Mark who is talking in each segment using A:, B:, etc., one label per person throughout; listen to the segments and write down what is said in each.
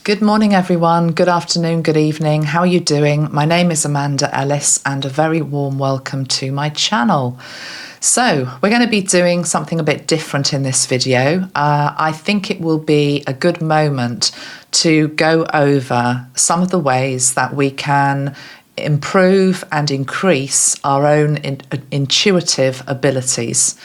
A: Good morning, everyone. Good afternoon, good evening. How are you doing? My name is Amanda Ellis, and a very warm welcome to my channel. So we're going to be doing something a bit different in this video. I think it will be a good moment to go over some of the ways that we can improve and increase our own intuitive abilities.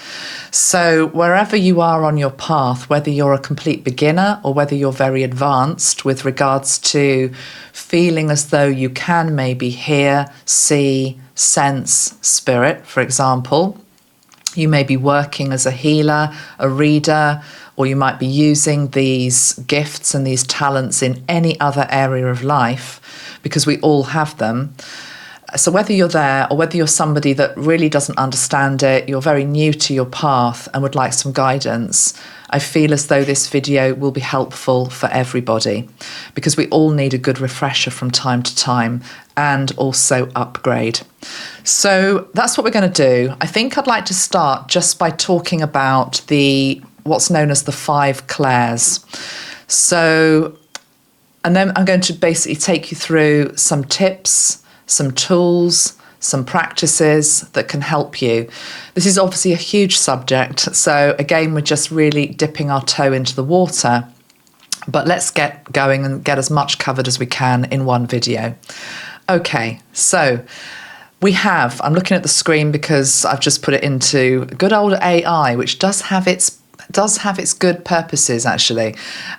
A: So wherever you are on your path, whether you're a complete beginner or whether you're very advanced with regards to feeling as though you can maybe hear, see, sense spirit, for example, you may be working as a healer, a reader, or you might be using these gifts and these talents in any other area of life, because we all have them. So whether you're there or whether you're somebody that really doesn't understand it, you're very new to your path and would like some guidance, I feel as though this video will be helpful for everybody, because we all need a good refresher from time to time and also upgrade. So that's what we're going to do. I think I'd like to start just by talking about what's known as the 5 clairs. So, and then I'm going to basically take you through some tips, some tools, some practices that can help you. This is obviously a huge subject. So again, we're just really dipping our toe into the water, but let's get going and get as much covered as we can in one video. Okay, so I'm looking at the screen because I've just put it into good old AI, which does have its good purposes, actually,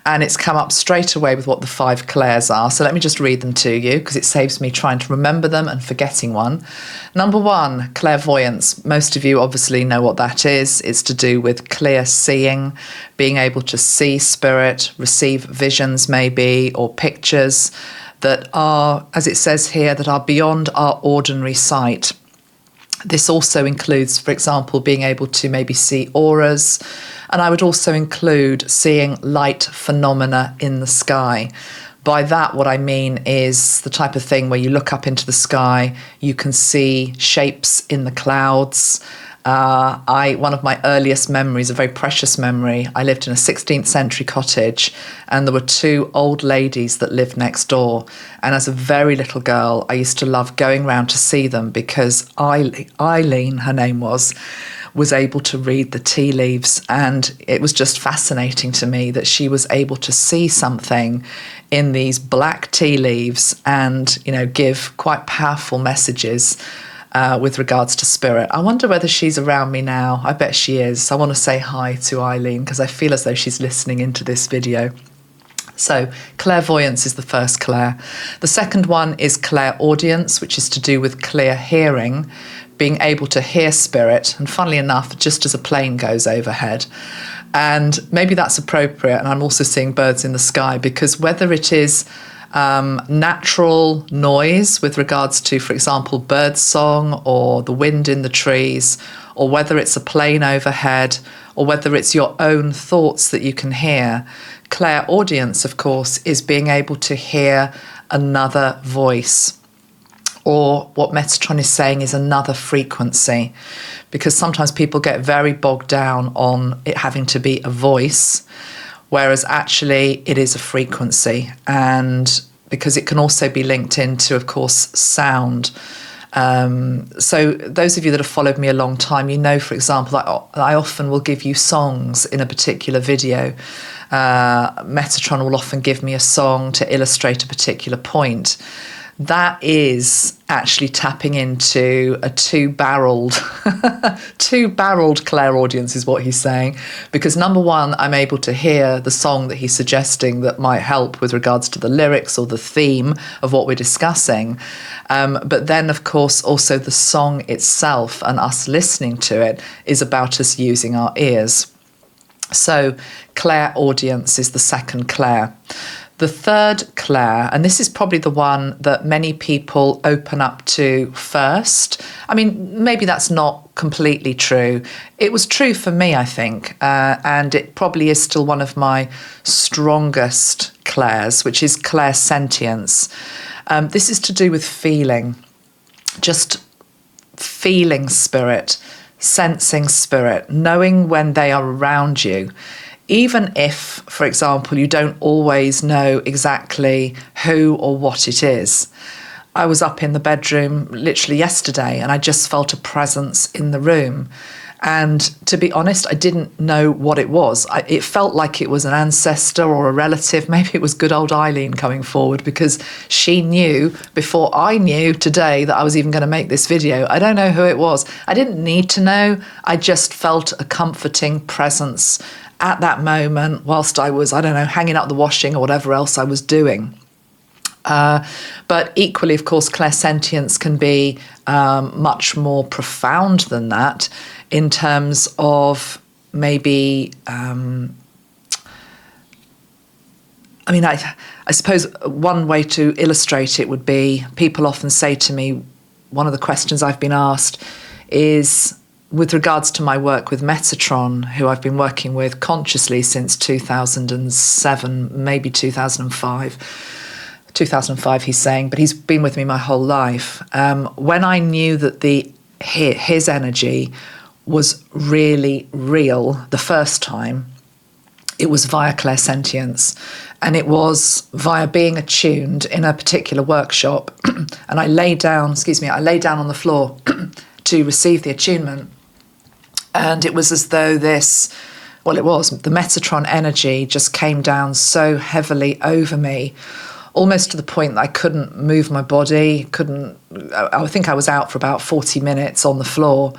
A: and it's come up straight away with what the 5 clairs are. So let me just read them to you, because it saves me trying to remember them and forgetting one. Number 1, clairvoyance. Most of you obviously know what that is. It's to do with clear seeing, being able to see spirit, receive visions maybe, or pictures that are, as it says here, that are beyond our ordinary sight. This also includes, for example, being able to maybe see auras, and I would also include seeing light phenomena in the sky. By that, what I mean is the type of thing where you look up into the sky, you can see shapes in the clouds. One of my earliest memories, a very precious memory, I lived in a 16th century cottage, and there were 2 old ladies that lived next door. And as a very little girl, I used to love going round to see them, because Eileen, her name was able to read the tea leaves. And it was just fascinating to me that she was able to see something in these black tea leaves and, give quite powerful messages with regards to spirit. I wonder whether she's around me now. I bet she is. I want to say hi to Eileen, because I feel as though she's listening into this video. So clairvoyance is the first clair. The second one is clairaudience, which is to do with clear hearing, being able to hear spirit, and funnily enough, just as a plane goes overhead. And maybe that's appropriate, and I'm also seeing birds in the sky, because whether it is natural noise with regards to, for example, bird song or the wind in the trees, or whether it's a plane overhead, or whether it's your own thoughts that you can hear, clairaudience, of course, is being able to hear another voice, or what Metatron is saying is another frequency, because sometimes people get very bogged down on it having to be a voice, whereas actually it is a frequency, and because it can also be linked into, of course, sound. So those of you that have followed me a long time, for example, I often will give you songs in a particular video. Metatron will often give me a song to illustrate a particular point. That is actually tapping into a two-barreled clairaudience is what he's saying, because number 1, I'm able to hear the song that he's suggesting that might help with regards to the lyrics or the theme of what we're discussing. But then, of course, also the song itself and us listening to it is about us using our ears. So clairaudience is the second clair. The third clair, and this is probably the one that many people open up to first. I mean, maybe that's not completely true. It was true for me, I think, and it probably is still one of my strongest clairs, which is clairsentience. This is to do with feeling, just feeling spirit, sensing spirit, knowing when they are around you. even if, for example, you don't always know exactly who or what it is. I was up in the bedroom literally yesterday and I just felt a presence in the room. And to be honest, I didn't know what it was. It felt like it was an ancestor or a relative. Maybe it was good old Eileen coming forward, because she knew before I knew today that I was even going to make this video. I don't know who it was. I didn't need to know. I just felt a comforting presence at that moment whilst I was, I don't know, hanging up the washing or whatever else I was doing. But equally, of course, clairsentience can be much more profound than that, in terms of maybe, I suppose one way to illustrate it would be, people often say to me, one of the questions I've been asked is, with regards to my work with Metatron, who I've been working with consciously since 2007, maybe 2005. 2005 he's saying, but he's been with me my whole life. When I knew that his energy was really real the first time, it was via clairsentience, and it was via being attuned in a particular workshop. And I lay down on the floor to receive the attunement, and it was as though the Metatron energy just came down so heavily over me, almost to the point that I couldn't move my body, I think I was out for about 40 minutes on the floor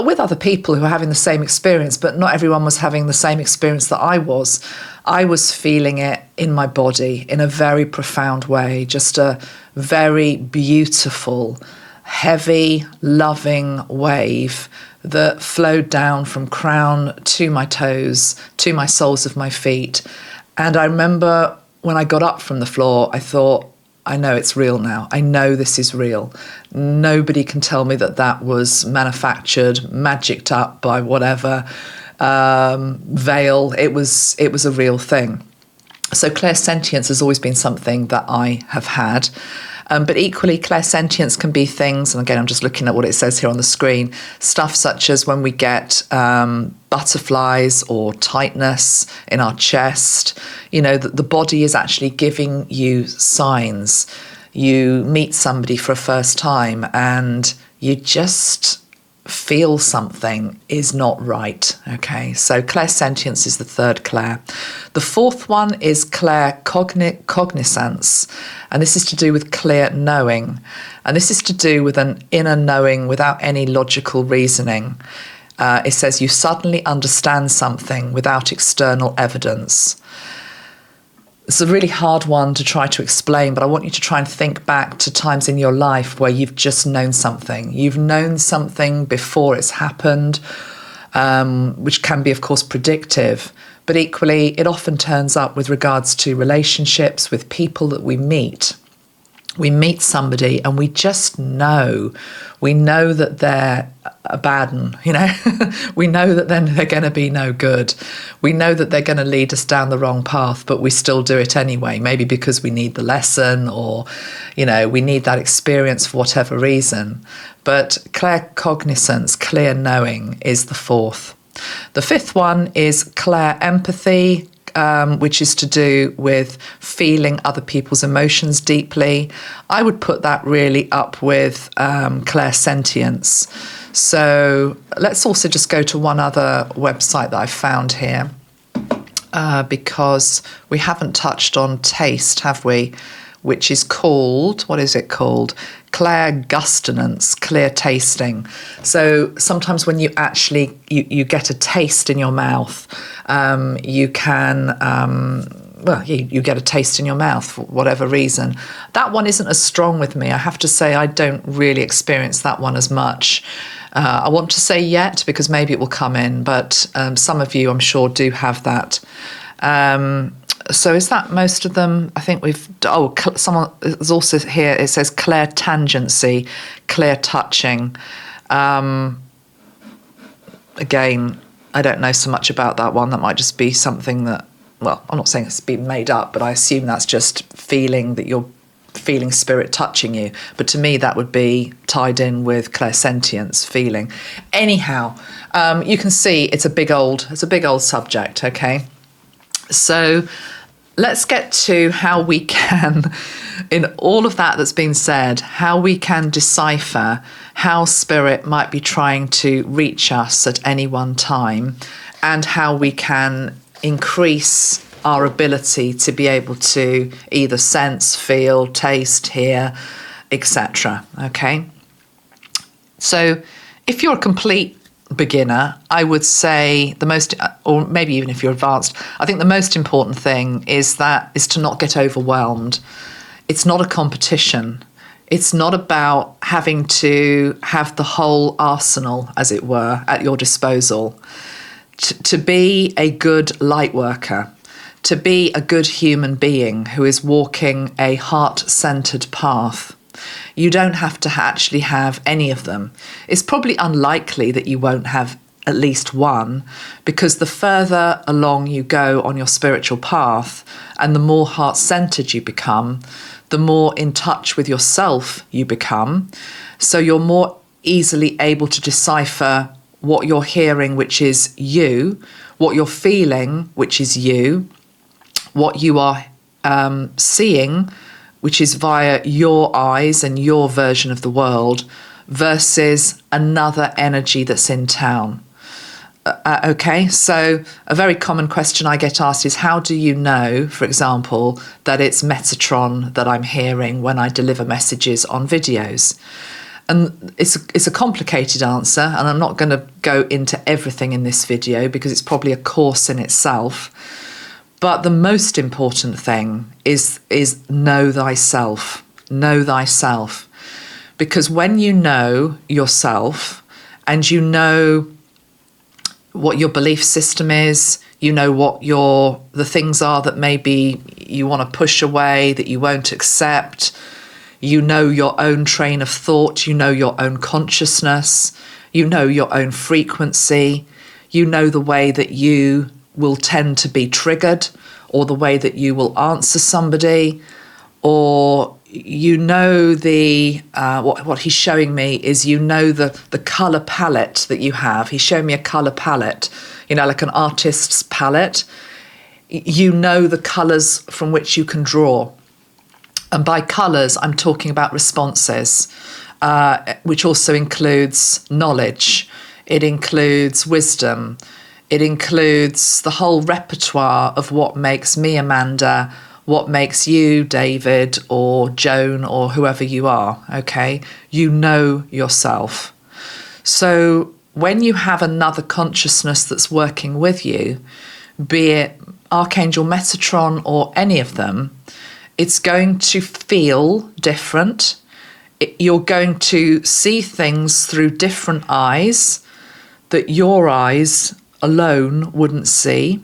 A: with other people who were having the same experience, but not everyone was having the same experience that I was. I was feeling it in my body in a very profound way, just a very beautiful, heavy, loving wave that flowed down from crown to my toes, to my soles of my feet. And I remember when I got up from the floor, I thought, I know it's real now. I know this is real. Nobody can tell me that was manufactured, magicked up by whatever veil. It was a real thing. So clairsentience has always been something that I have had. But equally, clairsentience can be things, and again, I'm just looking at what it says here on the screen, stuff such as when we get butterflies or tightness in our chest, that the body is actually giving you signs. You meet somebody for a first time and you just feel something is not right. Okay, so clairsentience is the third clair. The fourth one is claircognizance, and this is to do with clear knowing, and this is to do with an inner knowing without any logical reasoning. It says you suddenly understand something without external evidence. It's a really hard one to try to explain, but I want you to try and think back to times in your life where you've just known something. You've known something before it's happened, which can be, of course, predictive. But equally, it often turns up with regards to relationships with people that we meet. We meet somebody and we just know. We know that they're a bad one, We know that then they're going to be no good. We know that they're going to lead us down the wrong path, but we still do it anyway, maybe because we need the lesson or, we need that experience for whatever reason. But claircognizance, clear knowing, is the fourth. The fifth one is clair empathy, which is to do with feeling other people's emotions deeply. I would put that really up with clairsentience. So let's also just go to one other website that I found here, because we haven't touched on taste, have we? Which is called, what is it called? Clairgustinance, clear tasting. So sometimes when you actually, you get a taste in your mouth, you can, you get a taste in your mouth for whatever reason. That one isn't as strong with me. I have to say I don't really experience that one as much. I want to say yet, because maybe it will come in, but some of you, I'm sure, do have that. So is that most of them? I think someone is also here. It says clairtangency, clear touching. Again, I don't know so much about that one. That might just be something that, well, I'm not saying it's been made up, but I assume that's just feeling that you're feeling spirit touching you. But to me, that would be tied in with clairsentience, feeling. Anyhow, you can see it's a big old subject, okay? So let's get to how we can, in all of that that's been said, how we can decipher how spirit might be trying to reach us at any one time, and how we can increase our ability to be able to either sense, feel, taste, hear, etc. Okay? So if you're a complete beginner, I would say the most, or maybe even if you're advanced, I think the most important thing is to not get overwhelmed. It's not a competition. It's not about having to have the whole arsenal, as it were, at your disposal. To be a good light worker, to be a good human being who is walking a heart-centered path, you don't have to actually have any of them. It's probably unlikely that you won't have at least one, because the further along you go on your spiritual path and the more heart-centered you become, the more in touch with yourself you become. So you're more easily able to decipher what you're hearing, which is you, what you're feeling, which is you, what you are seeing, which is via your eyes and your version of the world, versus another energy that's in town. Okay, so a very common question I get asked is, how do you know, for example, that it's Metatron that I'm hearing when I deliver messages on videos? And it's a complicated answer, and I'm not going to go into everything in this video because it's probably a course in itself. But the most important thing is know thyself. Know thyself. Because when you know yourself and you know what your belief system is, you know what the things are that maybe you want to push away, that you won't accept, you know your own train of thought, you know your own consciousness, you know your own frequency, you know the way that you will tend to be triggered, or the way that you will answer somebody, or you know what he's showing me is, you know the colour palette that you have. He's showing me a colour palette, like an artist's palette. You know the colours from which you can draw. And by colours, I'm talking about responses, which also includes knowledge. It includes wisdom. It includes the whole repertoire of what makes me Amanda, what makes you David or Joan or whoever you are, okay? You know yourself. So when you have another consciousness that's working with you, be it Archangel Metatron or any of them, it's going to feel different. You're going to see things through different eyes that your eyes alone wouldn't see.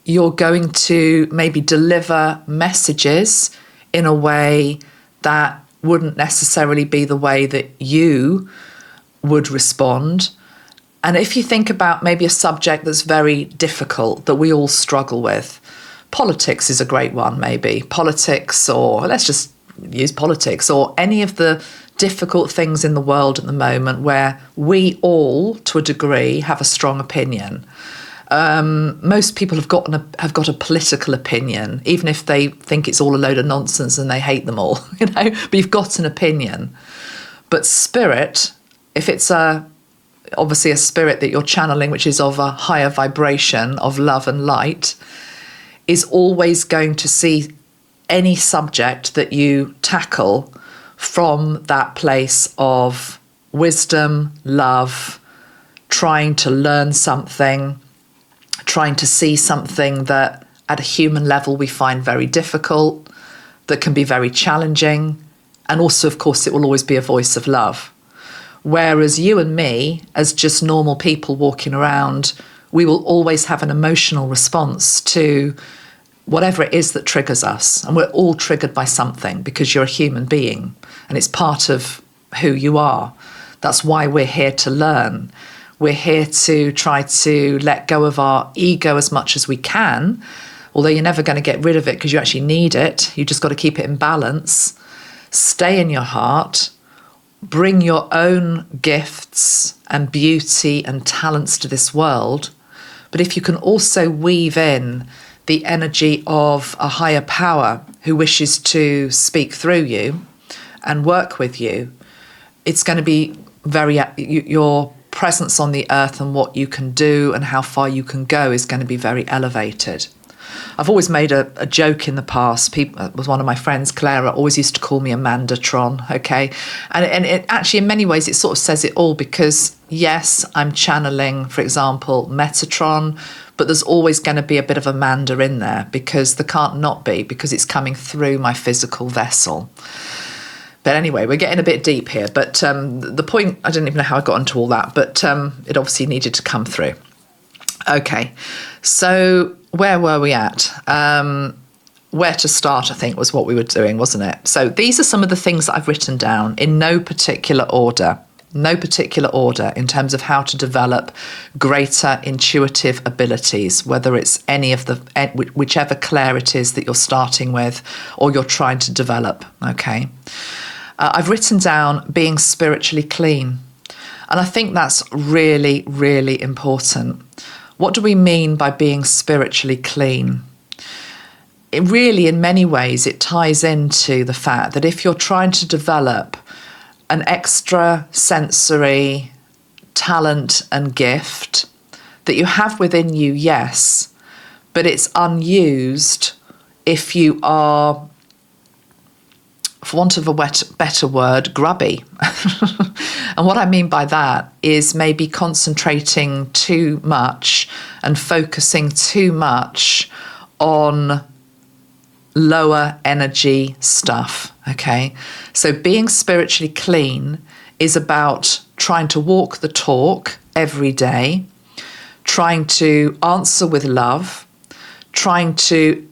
A: You're going to maybe deliver messages in a way that wouldn't necessarily be the way that you would respond. And if you think about maybe a subject that's very difficult, that we all struggle with, politics is a great one, maybe. Politics, or let's just use politics, or any of the difficult things in the world at the moment where we all, to a degree, have a strong opinion. Most people have got a political opinion, even if they think it's all a load of nonsense and they hate them all, but you've got an opinion. But spirit, if it's obviously a spirit that you're channeling, which is of a higher vibration of love and light, is always going to see any subject that you tackle from that place of wisdom, love, trying to learn something, trying to see something that at a human level we find very difficult, that can be very challenging. And also, of course, it will always be a voice of love. Whereas you and me, as just normal people walking around, we will always have an emotional response to whatever it is that triggers us. And we're all triggered by something because you're a human being and it's part of who you are. That's why we're here to learn. We're here to try to let go of our ego as much as we can, although you're never going to get rid of it because you actually need it. You just got to keep it in balance. Stay in your heart. Bring your own gifts and beauty and talents to this world, But if you can also weave in the energy of a higher power who wishes to speak through you and work with you, it's going to be your presence on the earth and what you can do and how far you can go is going to be very elevated. I've always made a joke in the past. People, with one of my friends, Clara, always used to call me a Metatron, okay? And it actually, in many ways, it sort of says it all, because, yes, I'm channeling, for example, Metatron, but there's always going to be a bit of Amanda in there, because there can't not be, because it's coming through my physical vessel. But anyway, we're getting a bit deep here. But the point, I don't even know how I got into all that, but it obviously needed to come through. Okay, so where were we at? Where to start, I think, was what we were doing, wasn't it? So these are some of the things that I've written down in no particular order in terms of how to develop greater intuitive abilities, whether it's any of whichever Claire it is that you're starting with or you're trying to develop, okay? I've written down being spiritually clean, and I think that's really, really important. What do we mean by being spiritually clean? It really, in many ways, it ties into the fact that if you're trying to develop an extra sensory talent and gift that you have within you, yes, but it's unused if you are, for want of a better word, grubby. And what I mean by that is maybe concentrating too much and focusing too much on lower energy stuff, okay? So being spiritually clean is about trying to walk the talk every day, trying to answer with love, trying to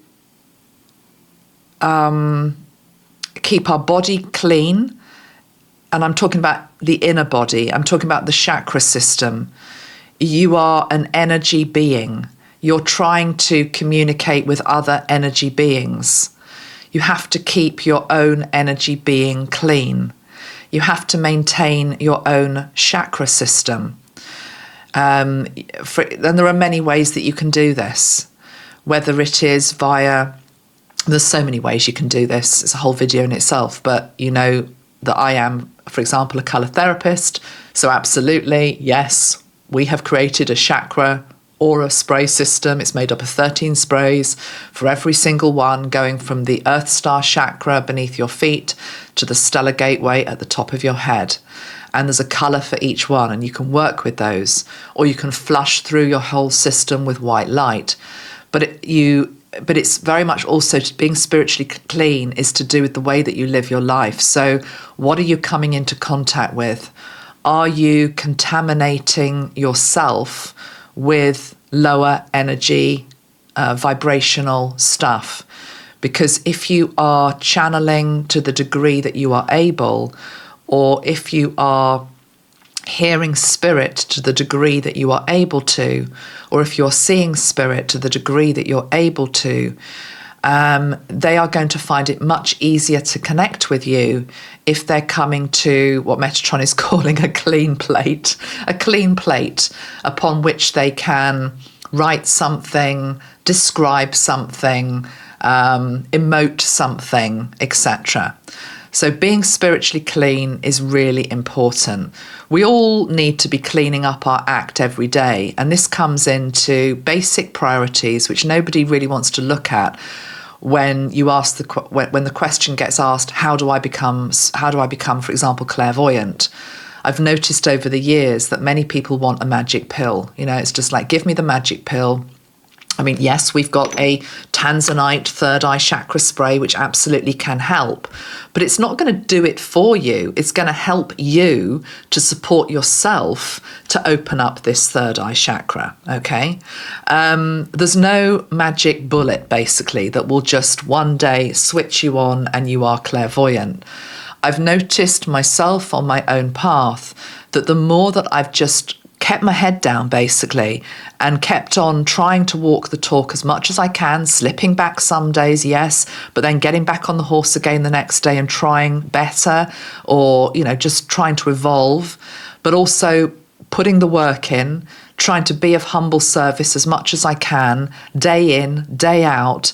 A: keep our body clean. And I'm talking about the inner body. I'm talking about the chakra system. You are an energy being. You're trying to communicate with other energy beings. You have to keep your own energy being clean. You have to maintain your own chakra system. And there are many ways that you can do this, whether it is via, there's so many ways you can do this. It's a whole video in itself, but you know that I am, for example, a colour therapist. So absolutely, yes, we have created a chakra aura spray system. It's made up of 13 sprays for every single one, going from the Earth Star chakra beneath your feet to the Stellar Gateway at the top of your head. And there's a colour for each one, and you can work with those, or you can flush through your whole system with white light. But it's very much also being spiritually clean is to do with the way that you live your life. So what are you coming into contact with? Are you contaminating yourself with lower energy, vibrational stuff? Because if you are channeling to the degree that you are able, or if you are hearing spirit to the degree that you are able to, or if you're seeing spirit to the degree that you're able to, they are going to find it much easier to connect with you if they're coming to what Metatron is calling a clean plate upon which they can write something, describe something, emote something, etc. So being spiritually clean is really important. We all need to be cleaning up our act every day. And this comes into basic priorities, which nobody really wants to look at when you ask when the question gets asked, how do I become, for example, clairvoyant? I've noticed over the years that many people want a magic pill. You know, it's just like, give me the magic pill. I mean, yes, we've got a Tanzanite third eye chakra spray, which absolutely can help, but it's not going to do it for you. It's going to help you to support yourself to open up this third eye chakra, okay? There's no magic bullet, basically, that will just one day switch you on and you are clairvoyant. I've noticed myself on my own path that the more that I've just kept my head down, basically, and kept on trying to walk the talk as much as I can, slipping back some days, yes, but then getting back on the horse again the next day and trying better, or, you know, just trying to evolve, but also putting the work in, trying to be of humble service as much as I can, day in, day out.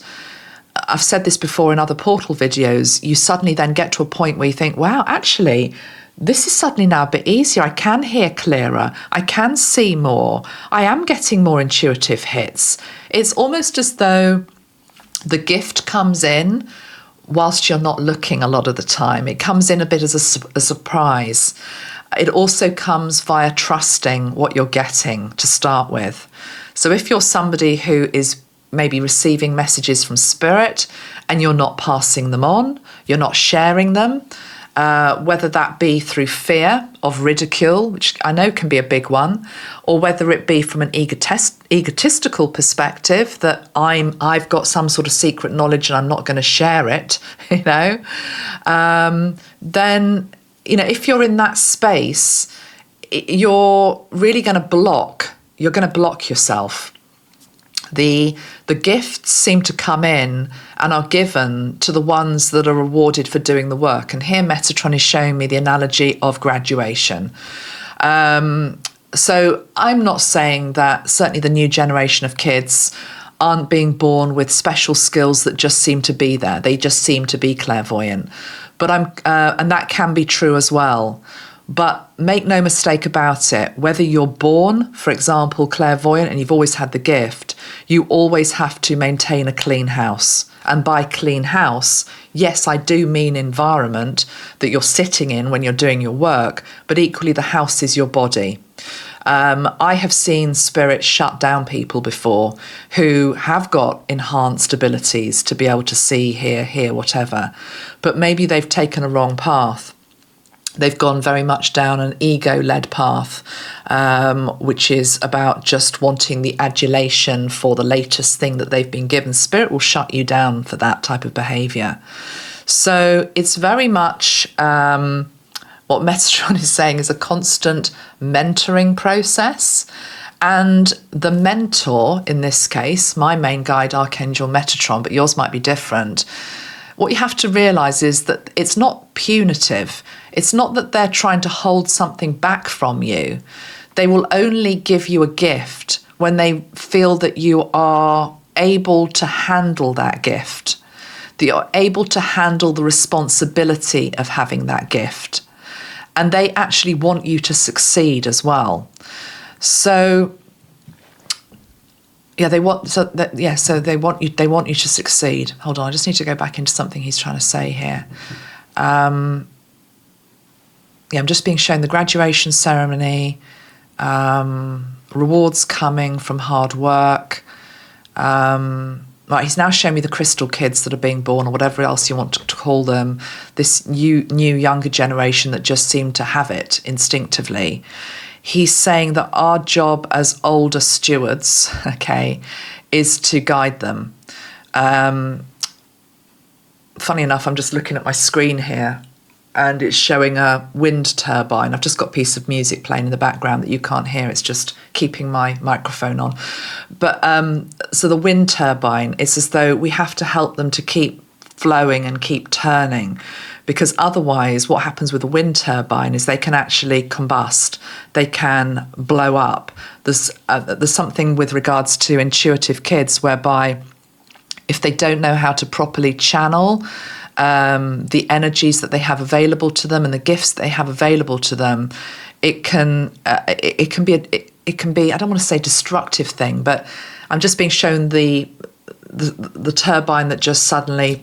A: I've said this before in other portal videos, you suddenly then get to a point where you think, wow, actually, this is suddenly now a bit easier. I can hear clearer. I can see more. I am getting more intuitive hits. It's almost as though the gift comes in whilst you're not looking a lot of the time. It comes in a bit as a surprise. It also comes via trusting what you're getting to start with. So if you're somebody who is maybe receiving messages from spirit and you're not passing them on, you're not sharing them, whether that be through fear of ridicule, which I know can be a big one, or whether it be from an egotistical perspective that I've got some sort of secret knowledge and I'm not going to share it, then, if you're in that space, you're really going to block. You're going to block yourself. The gifts seem to come in and are given to the ones that are rewarded for doing the work. And here Metatron is showing me the analogy of graduation. So I'm not saying that certainly the new generation of kids aren't being born with special skills that just seem to be there. They just seem to be clairvoyant. But and that can be true as well. But make no mistake about it, whether you're born, for example, clairvoyant, and you've always had the gift, you always have to maintain a clean house. And by clean house, yes, I do mean environment that you're sitting in when you're doing your work, but equally the house is your body. I have seen spirits shut down people before who have got enhanced abilities to be able to see, hear, whatever, but maybe they've taken a wrong path. They've gone very much down an ego-led path, which is about just wanting the adulation for the latest thing that they've been given. Spirit will shut you down for that type of behaviour. So it's very much what Metatron is saying is a constant mentoring process. And the mentor, in this case, my main guide, Archangel Metatron, but yours might be different. What you have to realise is that it's not punitive. It's not that they're trying to hold something back from you. They will only give you a gift when they feel that you are able to handle that gift, that you're able to handle the responsibility of having that gift. And they actually want you to succeed as well. So they want you to succeed. Hold on, I just need to go back into something he's trying to say here. I'm just being shown the graduation ceremony, rewards coming from hard work. Right, he's now showing me the crystal kids that are being born, or whatever else you want to call them, this new younger generation that just seem to have it instinctively. He's saying that our job as older stewards, is to guide them. Funny enough, I'm just looking at my screen here and it's showing a wind turbine. I've just got a piece of music playing in the background that you can't hear. It's just keeping my microphone on. But so the wind turbine, it's as though we have to help them to keep flowing and keep turning, because otherwise what happens with a wind turbine is they can actually combust, they can blow up. There's something with regards to intuitive kids whereby if they don't know how to properly channel the energies that they have available to them and the gifts that they have available to them, it can be I don't want to say destructive thing, but I'm just being shown the turbine that just suddenly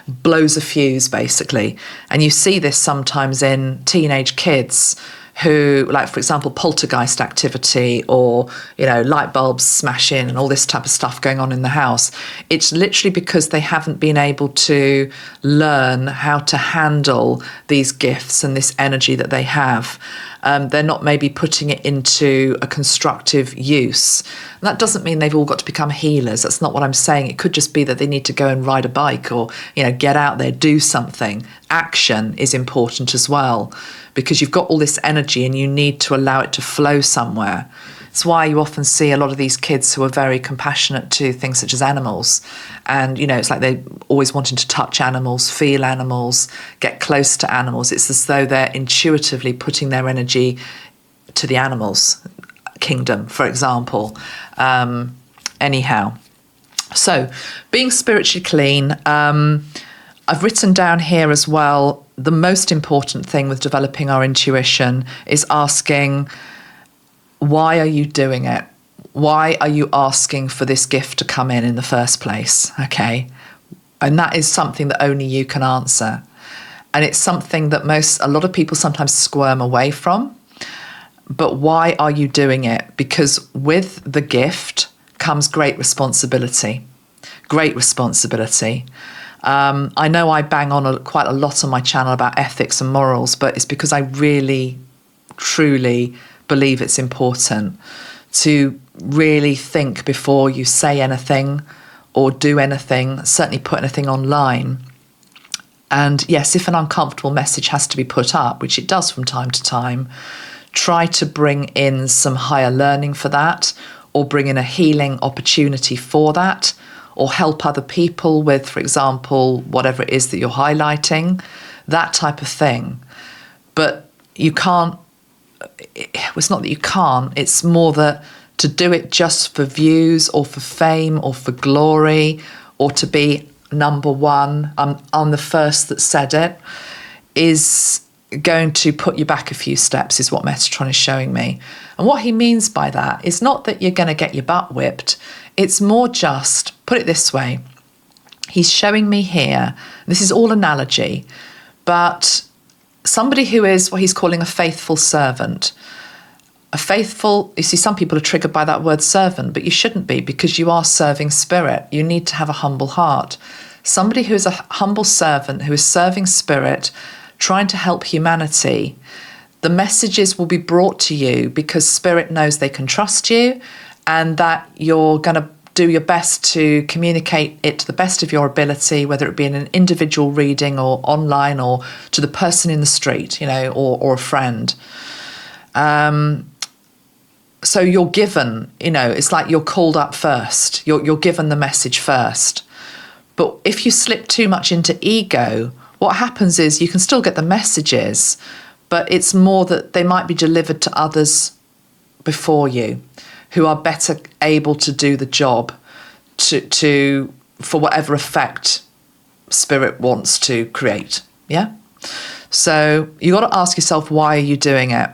A: blows a fuse, basically. And you see this sometimes in teenage kids who, like, for example, poltergeist activity or, light bulbs smash in and all this type of stuff going on in the house. It's literally because they haven't been able to learn how to handle these gifts and this energy that they have. They're not maybe putting it into a constructive use. And that doesn't mean they've all got to become healers. That's not what I'm saying. It could just be that they need to go and ride a bike or, get out there, do something. Action is important as well, because you've got all this energy and you need to allow it to flow somewhere. It's why you often see a lot of these kids who are very compassionate to things such as animals. And, it's like they're always wanting to touch animals, feel animals, get close to animals. It's as though they're intuitively putting their energy to the animals. kingdom, for example. Anyhow, so being spiritually clean, I've written down here as well, the most important thing with developing our intuition is asking, why are you doing it? Why are you asking for this gift to come in the first place? Okay. And that is something that only you can answer. And it's something that a lot of people sometimes squirm away from. But why are you doing it? Because with the gift comes great responsibility. Great responsibility. I know I bang on quite a lot on my channel about ethics and morals, but it's because I really, truly believe it's important to really think before you say anything or do anything, certainly put anything online. And yes, if an uncomfortable message has to be put up, which it does from time to time, try to bring in some higher learning for that, or bring in a healing opportunity for that, or help other people with, for example, whatever it is that you're highlighting, that type of thing. But you can't, it's not that you can't, it's more that to do it just for views or for fame or for glory or to be number one, I'm the first that said it, is going to put you back a few steps, is what Metatron is showing me. And what he means by that is not that you're going to get your butt whipped. It's more just, put it this way, he's showing me here, this is all analogy, but somebody who is what he's calling a faithful servant. A faithful, you see, some people are triggered by that word servant, but you shouldn't be, because you are serving spirit. You need to have a humble heart. Somebody who is a humble servant, who is serving spirit, trying to help humanity, the messages will be brought to you because spirit knows they can trust you and that you're going to do your best to communicate it to the best of your ability, whether it be in an individual reading or online or to the person in the street, or a friend. So you're given, it's like you're called up first. You're given the message first. But if you slip too much into ego, what happens is you can still get the messages, but it's more that they might be delivered to others before you who are better able to do the job for whatever effect spirit wants to create. Yeah? So you got to ask yourself, why are you doing it?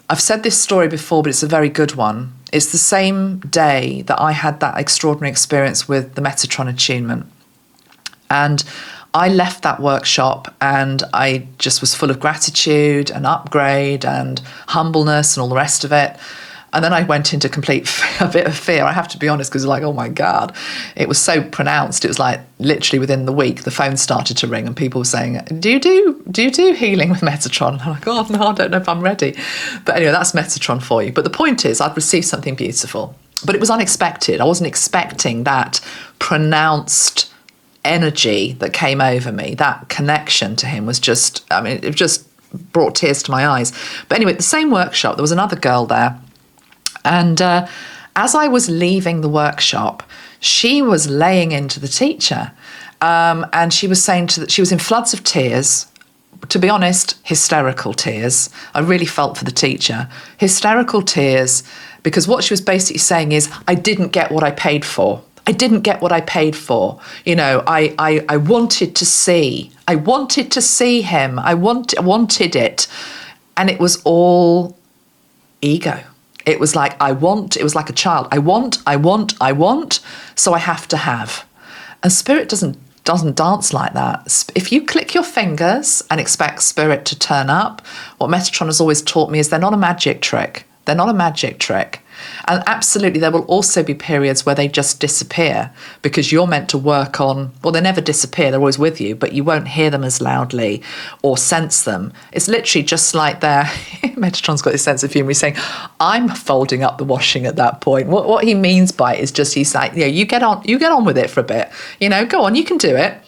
A: I've said this story before, but it's a very good one. It's the same day that I had that extraordinary experience with the Metatron attunement. And I left that workshop and I just was full of gratitude and upgrade and humbleness and all the rest of it. And then I went into a bit of fear, I have to be honest, because oh my God, it was so pronounced. It was like literally within the week, the phone started to ring and people were saying, do you do healing with Metatron? And I'm like, oh no, I don't know if I'm ready. But anyway, that's Metatron for you. But the point is, I'd received something beautiful, but it was unexpected. I wasn't expecting that pronounced energy that came over me. That connection to him was just, it just brought tears to my eyes. But anyway, at the same workshop, there was another girl there. And as I was leaving the workshop, she was laying into the teacher. And she was saying she was in floods of tears, to be honest, hysterical tears. I really felt for the teacher. Hysterical tears, because what she was basically saying is, I didn't get what I paid for. I didn't get what I paid for. I wanted to see. I wanted to see him. I wanted it. And it was all ego. It was like, it was like a child. I want, so I have to have. And spirit doesn't dance like that. If you click your fingers and expect spirit to turn up, what Metatron has always taught me is they're not a magic trick. They're not a magic trick. And absolutely, there will also be periods where they just disappear because you're meant to work on, they never disappear, they're always with you, but you won't hear them as loudly or sense them. It's literally just like Metatron's got this sense of humour. He's saying, I'm folding up the washing at that point. What he means by it is just, he's like, you get on with it for a bit. Go on, you can do it.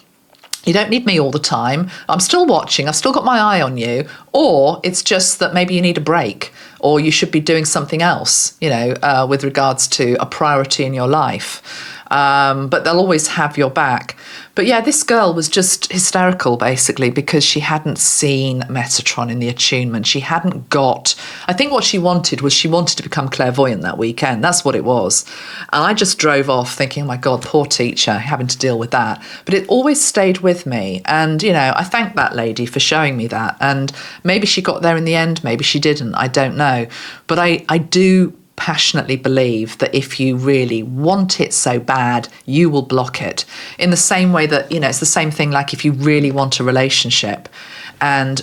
A: You don't need me all the time. I'm still watching. I've still got my eye on you. Or it's just that maybe you need a break or you should be doing something else, with regards to a priority in your life. But they'll always have your back. But yeah, this girl was just hysterical, basically, because she hadn't seen Metatron in the attunement. She hadn't got, I think what she wanted to become clairvoyant that weekend. That's what it was. And I just drove off thinking, oh my God, poor teacher, having to deal with that. But it always stayed with me. And, you know, I thank that lady for showing me that. And maybe she got there in the end, maybe she didn't, I don't know. But I do passionately believe that if you really want it so bad, you will block it. In the same way that, you know, it's the same thing like if you really want a relationship and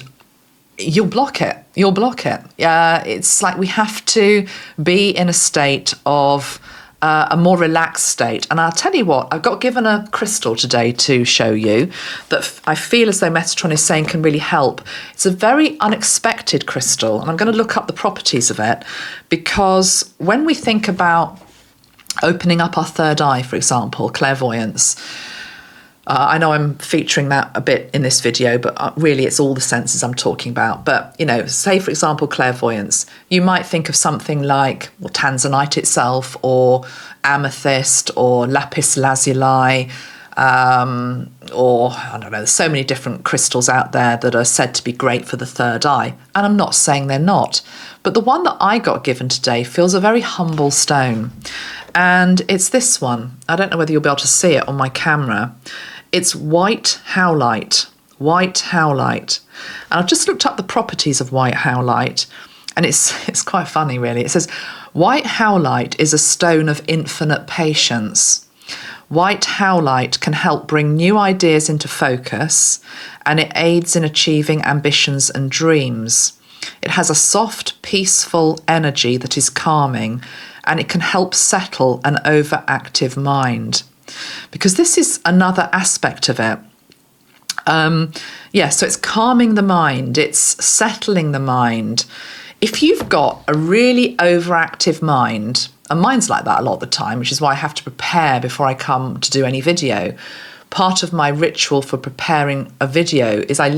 A: you'll block it. It's like we have to be in a state of a more relaxed state. And I'll tell you what, I've got given a crystal today to show you that I feel as though Metatron is saying can really help. It's a very unexpected crystal, and I'm going to look up the properties of it, because when we think about opening up our third eye, for example, clairvoyance, I know I'm featuring that a bit in this video, but really it's all the senses I'm talking about. But, you know, say, for example, clairvoyance, you might think of something like tanzanite itself, or amethyst, or lapis lazuli, or, I don't know, there's so many different crystals out there that are said to be great for the third eye. And I'm not saying they're not. But the one that I got given today feels a very humble stone. And it's this one. I don't know whether you'll be able to see it on my camera. It's white howlite. And I've just looked up the properties of white howlite, and it's quite funny, really. It says, white howlite is a stone of infinite patience. White howlite can help bring new ideas into focus, and it aids in achieving ambitions and dreams. It has a soft, peaceful energy that is calming, and it can help settle an overactive mind. Because this is another aspect of it. So it's calming the mind, it's settling the mind. If you've got a really overactive mind, and mine's like that a lot of the time, which is why I have to prepare before I come to do any video. Part of my ritual for preparing a video is I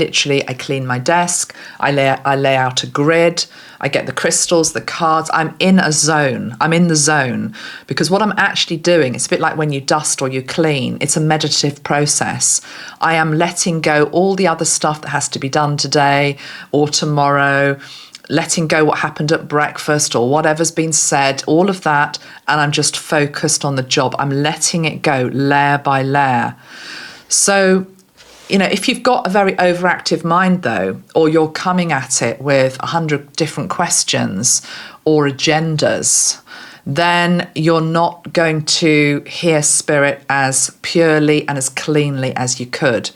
A: clean my desk, I lay out a grid, I get the crystals, the cards. I'm in the zone, because what I'm actually doing, it's a bit like when you dust or you clean, it's a meditative process. I am letting go all the other stuff that has to be done today or tomorrow, letting go what happened at breakfast or whatever's been said, all of that, and I'm just focused on the job. I'm letting it go layer by layer. So, you know, if you've got a very overactive mind, though, or you're coming at it with 100 different questions or agendas, then you're not going to hear spirit as purely and as cleanly as you could.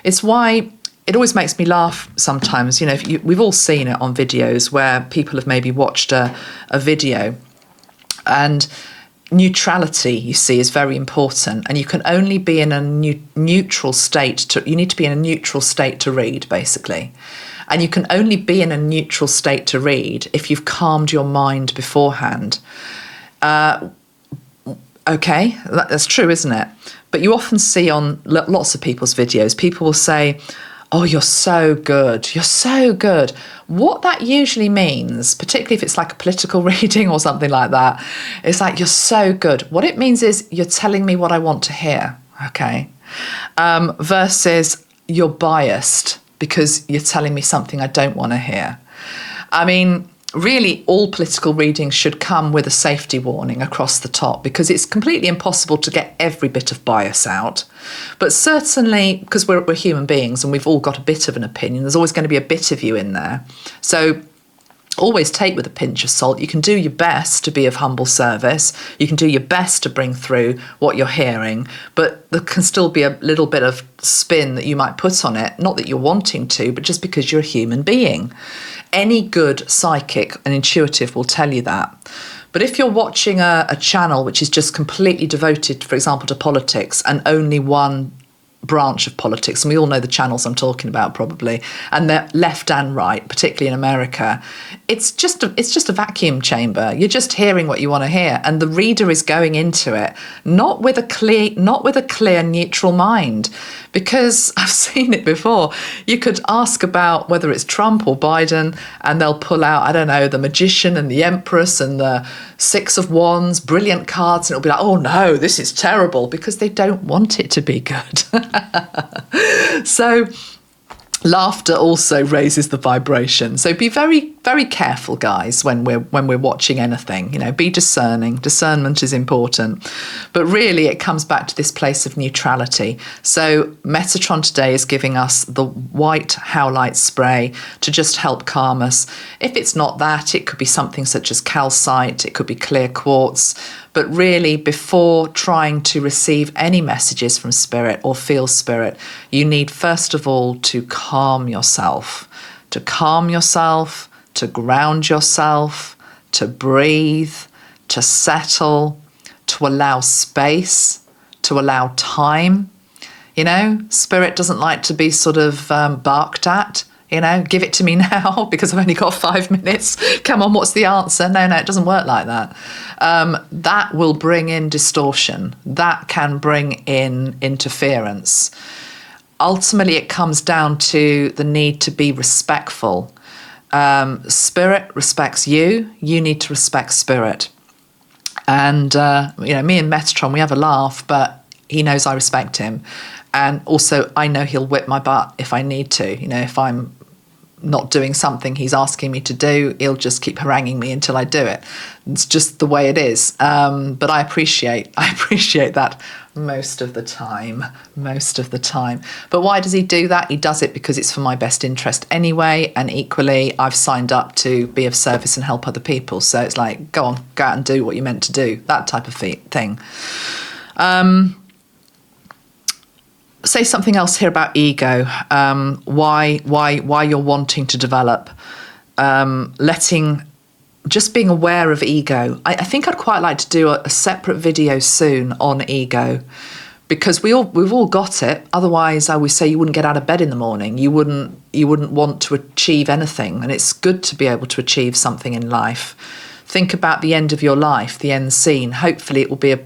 A: It's why it always makes me laugh sometimes. You know, we've all seen it on videos where people have maybe watched a video, and neutrality, you see, is very important, and you can only be in a neutral state you need to be in a neutral state to read, basically. And you can only be in a neutral state to read if you've calmed your mind beforehand. Okay, that's true, isn't it? But you often see on lots of people's videos, people will say, oh, you're so good. You're so good. What that usually means, particularly if it's like a political reading or something like that, it's like, you're so good. What it means is you're telling me what I want to hear, okay? Versus you're biased because you're telling me something I don't want to hear. I mean, really, all political readings should come with a safety warning across the top, because it's completely impossible to get every bit of bias out. But certainly, because we're human beings and we've all got a bit of an opinion, there's always going to be a bit of you in there. So always take with a pinch of salt. You can do your best to be of humble service. You can do your best to bring through what you're hearing, but there can still be a little bit of spin that you might put on it. Not that you're wanting to, but just because you're a human being. Any good psychic and intuitive will tell you that. But if you're watching a channel which is just completely devoted, for example, to politics, and only one branch of politics, and we all know the channels I'm talking about probably, and they're left and right, particularly in America, it's just a vacuum chamber. You're just hearing what you want to hear, and the reader is going into it not with a clear neutral mind, because I've seen it before. You could ask about whether it's Trump or Biden, and they'll pull out, I don't know, the Magician and the Empress and the Six of Wands, brilliant cards, and it'll be like, oh no, this is terrible, because they don't want it to be good. So laughter also raises the vibration. So be very, very careful, guys, when we're watching anything. You know, be discerning. Discernment is important. But really, it comes back to this place of neutrality. So Metatron today is giving us the white howlite spray to just help calm us. If it's not that, it could be something such as calcite. It could be clear quartz. But really, before trying to receive any messages from spirit or feel spirit, you need, first of all, to calm yourself, to ground yourself, to breathe, to settle, to allow space, to allow time. You know, spirit doesn't like to be sort of barked at. You know, give it to me now because I've only got 5 minutes. Come on, what's the answer? No, it doesn't work like that. That will bring in distortion. That can bring in interference. Ultimately, it comes down to the need to be respectful. Spirit respects you. You need to respect spirit. And, you know, me and Metatron, we have a laugh, but he knows I respect him. And also, I know he'll whip my butt if I need to. You know, if I'm not doing something he's asking me to do, he'll just keep haranguing me until I do it. It's just the way it is. But I appreciate that most of the time. But why does he do that? He does it because it's for my best interest anyway. And equally, I've signed up to be of service and help other people. So it's like, go on, go out and do what you're meant to do. That type of thing. Say something else here about ego. Why you're wanting to develop, just being aware of ego. I think I'd quite like to do a separate video soon on ego, because we've all got it. Otherwise, I always say you wouldn't get out of bed in the morning. You wouldn't want to achieve anything, and it's good to be able to achieve something in life. Think about the end of your life, the end scene. Hopefully, it will be a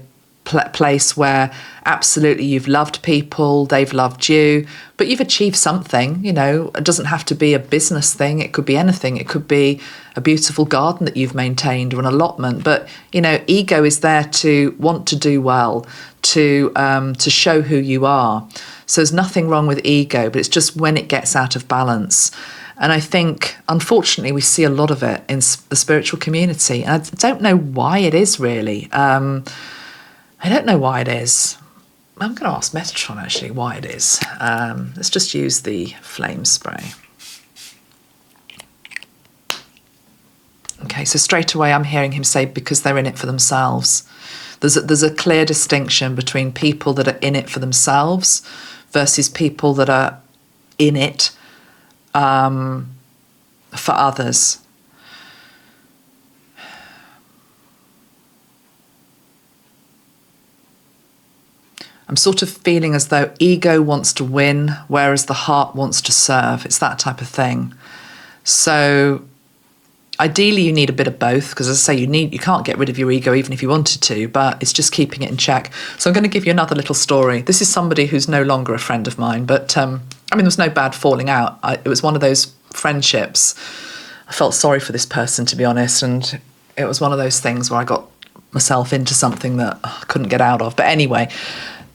A: place where absolutely you've loved people, they've loved you, but you've achieved something. You know, it doesn't have to be a business thing. It could be anything. It could be a beautiful garden that you've maintained or an allotment. But, you know, ego is there to want to do well, to show who you are. So there's nothing wrong with ego, but it's just when it gets out of balance. And I think, unfortunately, we see a lot of it in the spiritual community. And I don't know why it is, really. I don't know why it is. I'm going to ask Metatron, actually, why it is. Let's just use the flame spray. Okay, so straight away I'm hearing him say, because they're in it for themselves. There's a clear distinction between people that are in it for themselves versus people that are in it for others. I'm sort of feeling as though ego wants to win, whereas the heart wants to serve. It's that type of thing. So ideally you need a bit of both, because as I say, you can't get rid of your ego even if you wanted to, but it's just keeping it in check. So I'm going to give you another little story. This is somebody who's no longer a friend of mine, but there was no bad falling out. It was one of those friendships. I felt sorry for this person, to be honest, and it was one of those things where I got myself into something that I couldn't get out of. But anyway,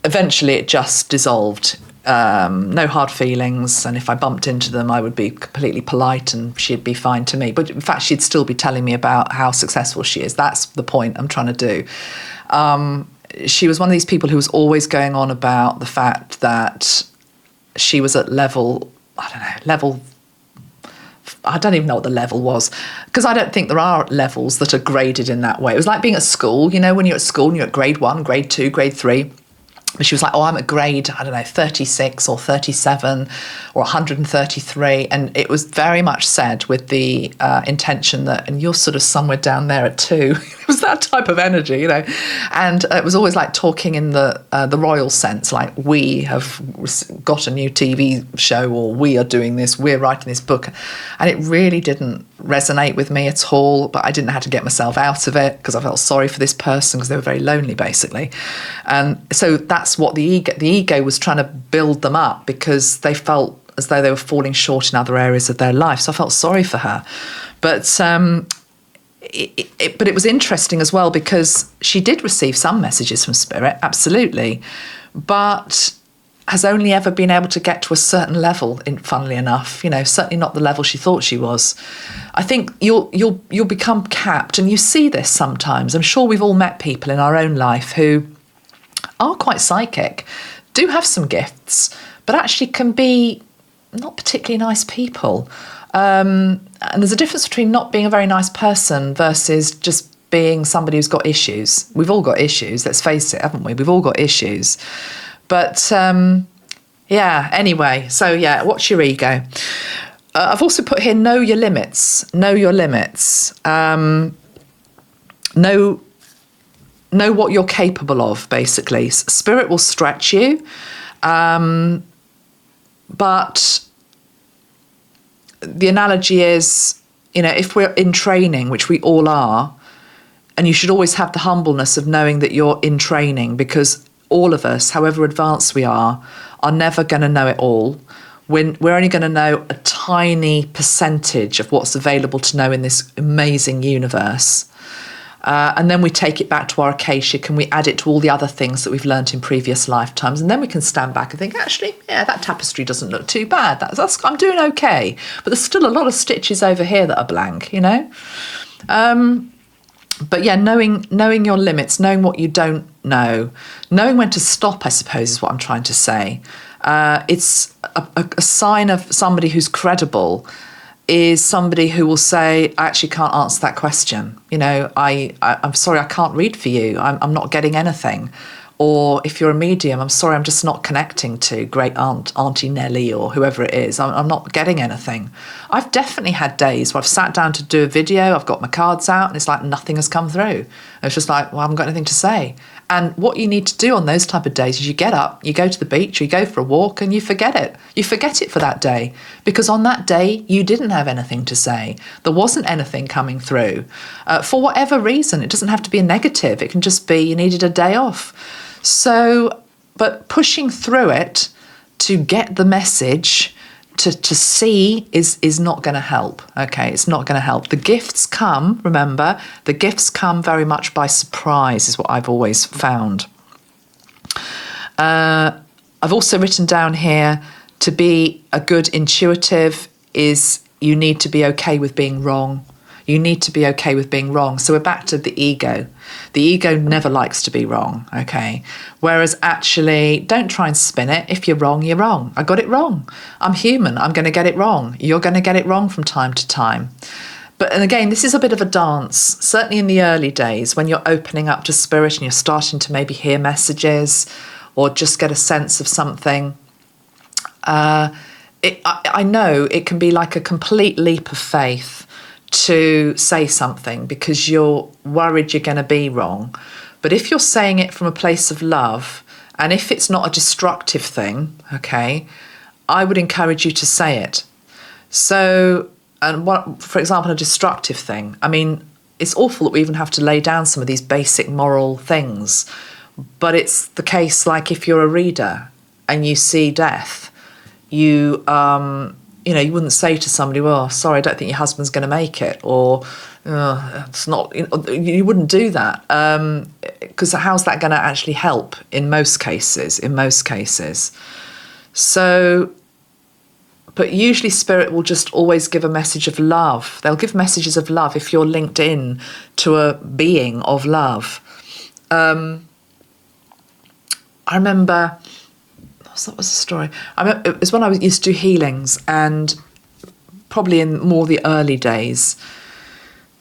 A: eventually it just dissolved. No hard feelings, and if I bumped into them I would be completely polite and she'd be fine to me, but in fact she'd still be telling me about how successful she is. That's the point I'm trying to do. She was one of these people who was always going on about the fact that she was at I don't even know what the level was, because I don't think there are levels that are graded in that way. It was like being at school, you know, when you're at school and you're at grade 1, grade 2, grade 3. But she was like, oh, I'm at grade, 36 or 37 or 133. And it was very much said with the intention that, and you're sort of somewhere down there at 2. It was that type of energy, you know. And it was always like talking in the royal sense, like we have got a new TV show, or we are doing this, we're writing this book. And it really didn't resonate with me at all, but I didn't know how to get myself out of it, because I felt sorry for this person because they were very lonely, basically. And so that's what the ego was trying to build them up, because they felt as though they were falling short in other areas of their life. So I felt sorry for her. But it was interesting as well, because she did receive some messages from spirit, absolutely. But has only ever been able to get to a certain level, funnily enough, certainly not the level she thought she was. I think you'll become capped, and you see this sometimes. I'm sure we've all met people in our own life who are quite psychic, do have some gifts, but actually can be not particularly nice people. And there's a difference between not being a very nice person versus just being somebody who's got issues. We've all got issues, let's face it, haven't we? We've all got issues. But anyway, so watch your ego. I've also put here, know your limits. Know your limits. Know what you're capable of, basically. Spirit will stretch you. But the analogy is, if we're in training, which we all are, and you should always have the humbleness of knowing that you're in training, because all of us, however advanced we are never going to know it all. We're only going to know a tiny percentage of what's available to know in this amazing universe. And then we take it back to our Akashic and we add it to all the other things that we've learnt in previous lifetimes. And then we can stand back and think, actually, that tapestry doesn't look too bad. I'm doing okay. But there's still a lot of stitches over here that are blank, But knowing your limits, knowing what you don't know, knowing when to stop, I suppose, is what I'm trying to say. It's a sign of somebody who's credible is somebody who will say, I actually can't answer that question. I'm sorry, I can't read for you. I'm not getting anything. Or if you're a medium, I'm sorry, I'm just not connecting to great Auntie Nellie or whoever it is. I'm not getting anything. I've definitely had days where I've sat down to do a video, I've got my cards out, and it's like nothing has come through. It's just like, well, I haven't got anything to say. And what you need to do on those type of days is you get up, you go to the beach, you go for a walk, and you forget it. You forget it for that day. Because on that day, you didn't have anything to say. There wasn't anything coming through. For whatever reason, it doesn't have to be a negative. It can just be you needed a day off. So, but pushing through it to get the message, to see is not going to help. Okay, it's not going to help. The gifts come, remember, the gifts come very much by surprise, is what I've always found. I've also written down here, to be a good intuitive is you need to be okay with being wrong. You need to be okay with being wrong. So we're back to the ego. The ego never likes to be wrong, okay? Whereas actually, don't try and spin it. If you're wrong, you're wrong. I got it wrong. I'm human. I'm going to get it wrong. You're going to get it wrong from time to time. And again, this is a bit of a dance, certainly in the early days when you're opening up to spirit and you're starting to maybe hear messages or just get a sense of something. I know it can be like a complete leap of faith to say something because you're worried you're going to be wrong. But if you're saying it from a place of love, and if it's not a destructive thing, okay, I would encourage you to say it. So, and what, for example, a destructive thing, I mean, it's awful that we even have to lay down some of these basic moral things, but it's the case like if you're a reader and you see death, you you wouldn't say to somebody, well, sorry, I don't think your husband's going to make it, or it's not, you wouldn't do that, because how's that going to actually help in most cases, So, but usually spirit will just always give a message of love. They'll give messages of love if you're linked in to a being of love. I remember, what was the story? It was when I used to do healings, and probably in more the early days.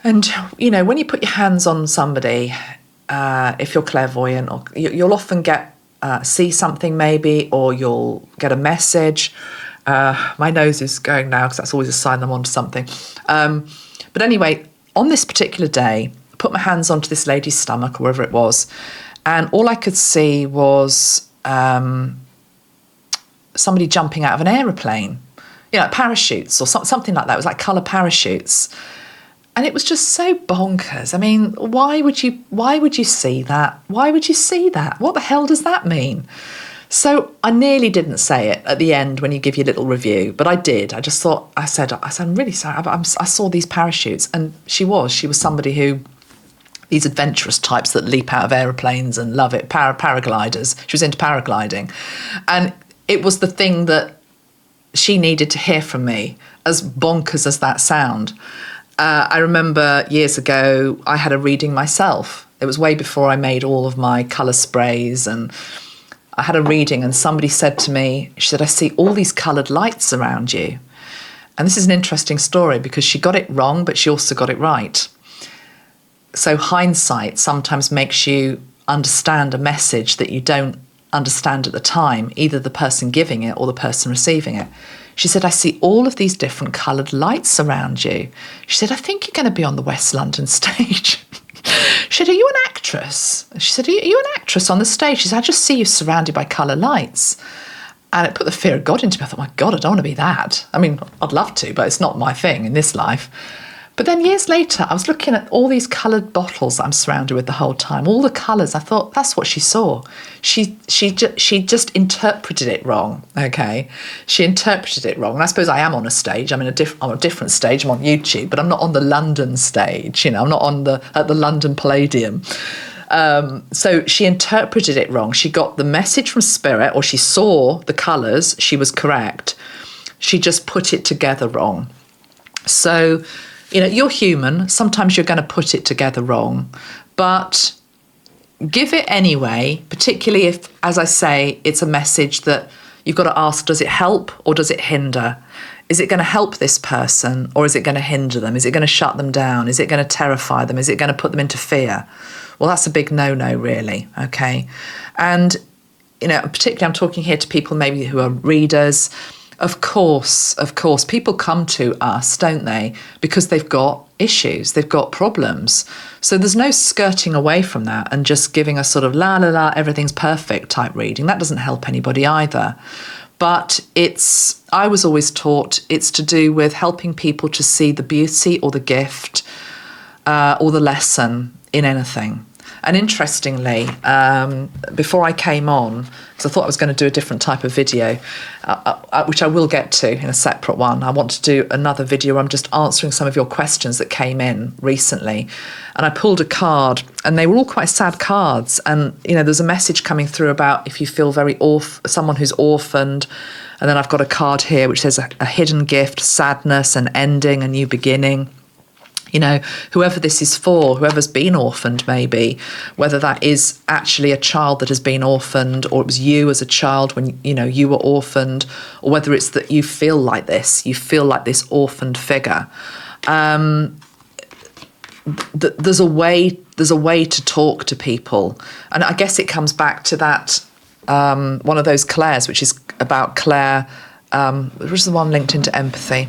A: And, when you put your hands on somebody, if you're clairvoyant, or you'll often see something maybe, or you'll get a message. My nose is going now because that's always a sign I'm onto something. But anyway, on this particular day, I put my hands onto this lady's stomach, or wherever it was, and all I could see was somebody jumping out of an aeroplane, like parachutes or something like that. It was like colour parachutes. And it was just so bonkers. I mean, why would you see that? Why would you see that? What the hell does that mean? So I nearly didn't say it at the end when you give your little review, but I did. I just thought, I said, I'm really sorry. I saw these parachutes, and she was somebody who, these adventurous types that leap out of aeroplanes and love it, paragliders. She was into paragliding. And it was the thing that she needed to hear from me, as bonkers as that sound. I remember years ago, I had a reading myself. It was way before I made all of my colour sprays, and I had a reading, and somebody said to me, she said, I see all these coloured lights around you. And this is an interesting story because she got it wrong, but she also got it right. So hindsight sometimes makes you understand a message that you don't understand at the time, either the person giving it or the person receiving it. She said, I see all of these different coloured lights around you. She said, I think you're going to be on the West London stage. She said, are you an actress? She said, are you an actress on the stage? She said, I just see you surrounded by colour lights. And it put the fear of God into me. I thought, my God, I don't want to be that. I mean, I'd love to, but it's not my thing in this life. But then years later, I was looking at all these coloured bottles that I'm surrounded with the whole time, all the colours. I thought, that's what she saw. She just interpreted it wrong, okay? She interpreted it wrong. And I suppose I am on a stage. I'm on a different stage. I'm on YouTube, but I'm not on the London stage. I'm not at the London Palladium. So she interpreted it wrong. She got the message from spirit, or she saw the colours. She was correct. She just put it together wrong. So, you're human. Sometimes you're going to put it together wrong, but give it anyway, particularly if, as I say, it's a message that you've got to ask, does it help or does it hinder? Is it going to help this person or is it going to hinder them? Is it going to shut them down? Is it going to terrify them? Is it going to put them into fear? Well, that's a big no-no, really, okay? And, particularly I'm talking here to people maybe who are readers. Of course, people come to us, don't they? Because they've got issues, they've got problems. So there's no skirting away from that and just giving a sort of la la la, everything's perfect type reading. That doesn't help anybody either. But I was always taught it's to do with helping people to see the beauty or the gift or the lesson in anything. And interestingly, before I came on, because I thought I was going to do a different type of video, which I will get to in a separate one. I want to do another video where I'm just answering some of your questions that came in recently. And I pulled a card, and they were all quite sad cards. And, there's a message coming through about if you feel someone who's orphaned. And then I've got a card here which says a hidden gift, sadness, an ending, a new beginning. Whoever this is for, whoever's been orphaned maybe, whether that is actually a child that has been orphaned or it was you as a child when, you were orphaned, or whether it's that you feel like this orphaned figure. There's a way to talk to people. And I guess it comes back to that, one of those Clairs, which is about Claire, which is the one linked into empathy.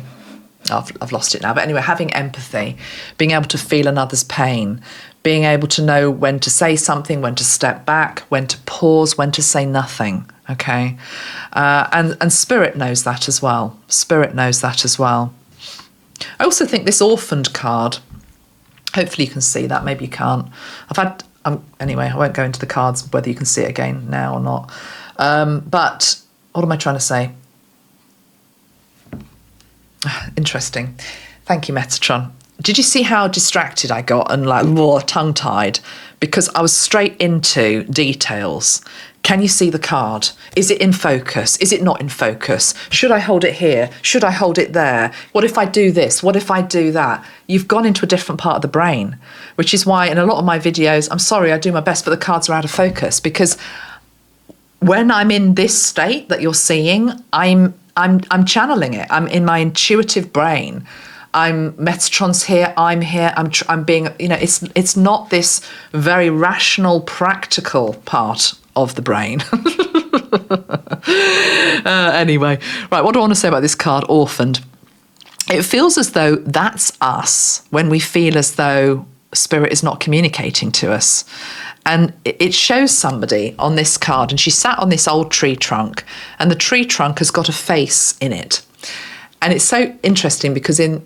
A: I've lost it now. But anyway, having empathy, being able to feel another's pain, being able to know when to say something, when to step back, when to pause, when to say nothing, okay? And Spirit knows that as well. Spirit knows that as well. I also think this orphaned card, hopefully you can see that, maybe you can't. Anyway, I won't go into the cards, whether you can see it again now or not. But what am I trying to say? Interesting. Thank you, Metatron. Did you see how distracted I got and tongue-tied? Because I was straight into details. Can you see the card? Is it in focus? Is it not in focus? Should I hold it here? Should I hold it there? What if I do this? What if I do that? You've gone into a different part of the brain, which is why in a lot of my videos, I'm sorry, I do my best, but the cards are out of focus, because when I'm in this state that you're seeing, I'm channeling it. I'm in my intuitive brain. Metatron's here. I'm here. I'm being. It's not this very rational, practical part of the brain. Anyway, right. What do I want to say about this card, orphaned? It feels as though that's us when we feel as though Spirit is not communicating to us. And it shows somebody on this card, and she sat on this old tree trunk, and the tree trunk has got a face in it. And it's so interesting because in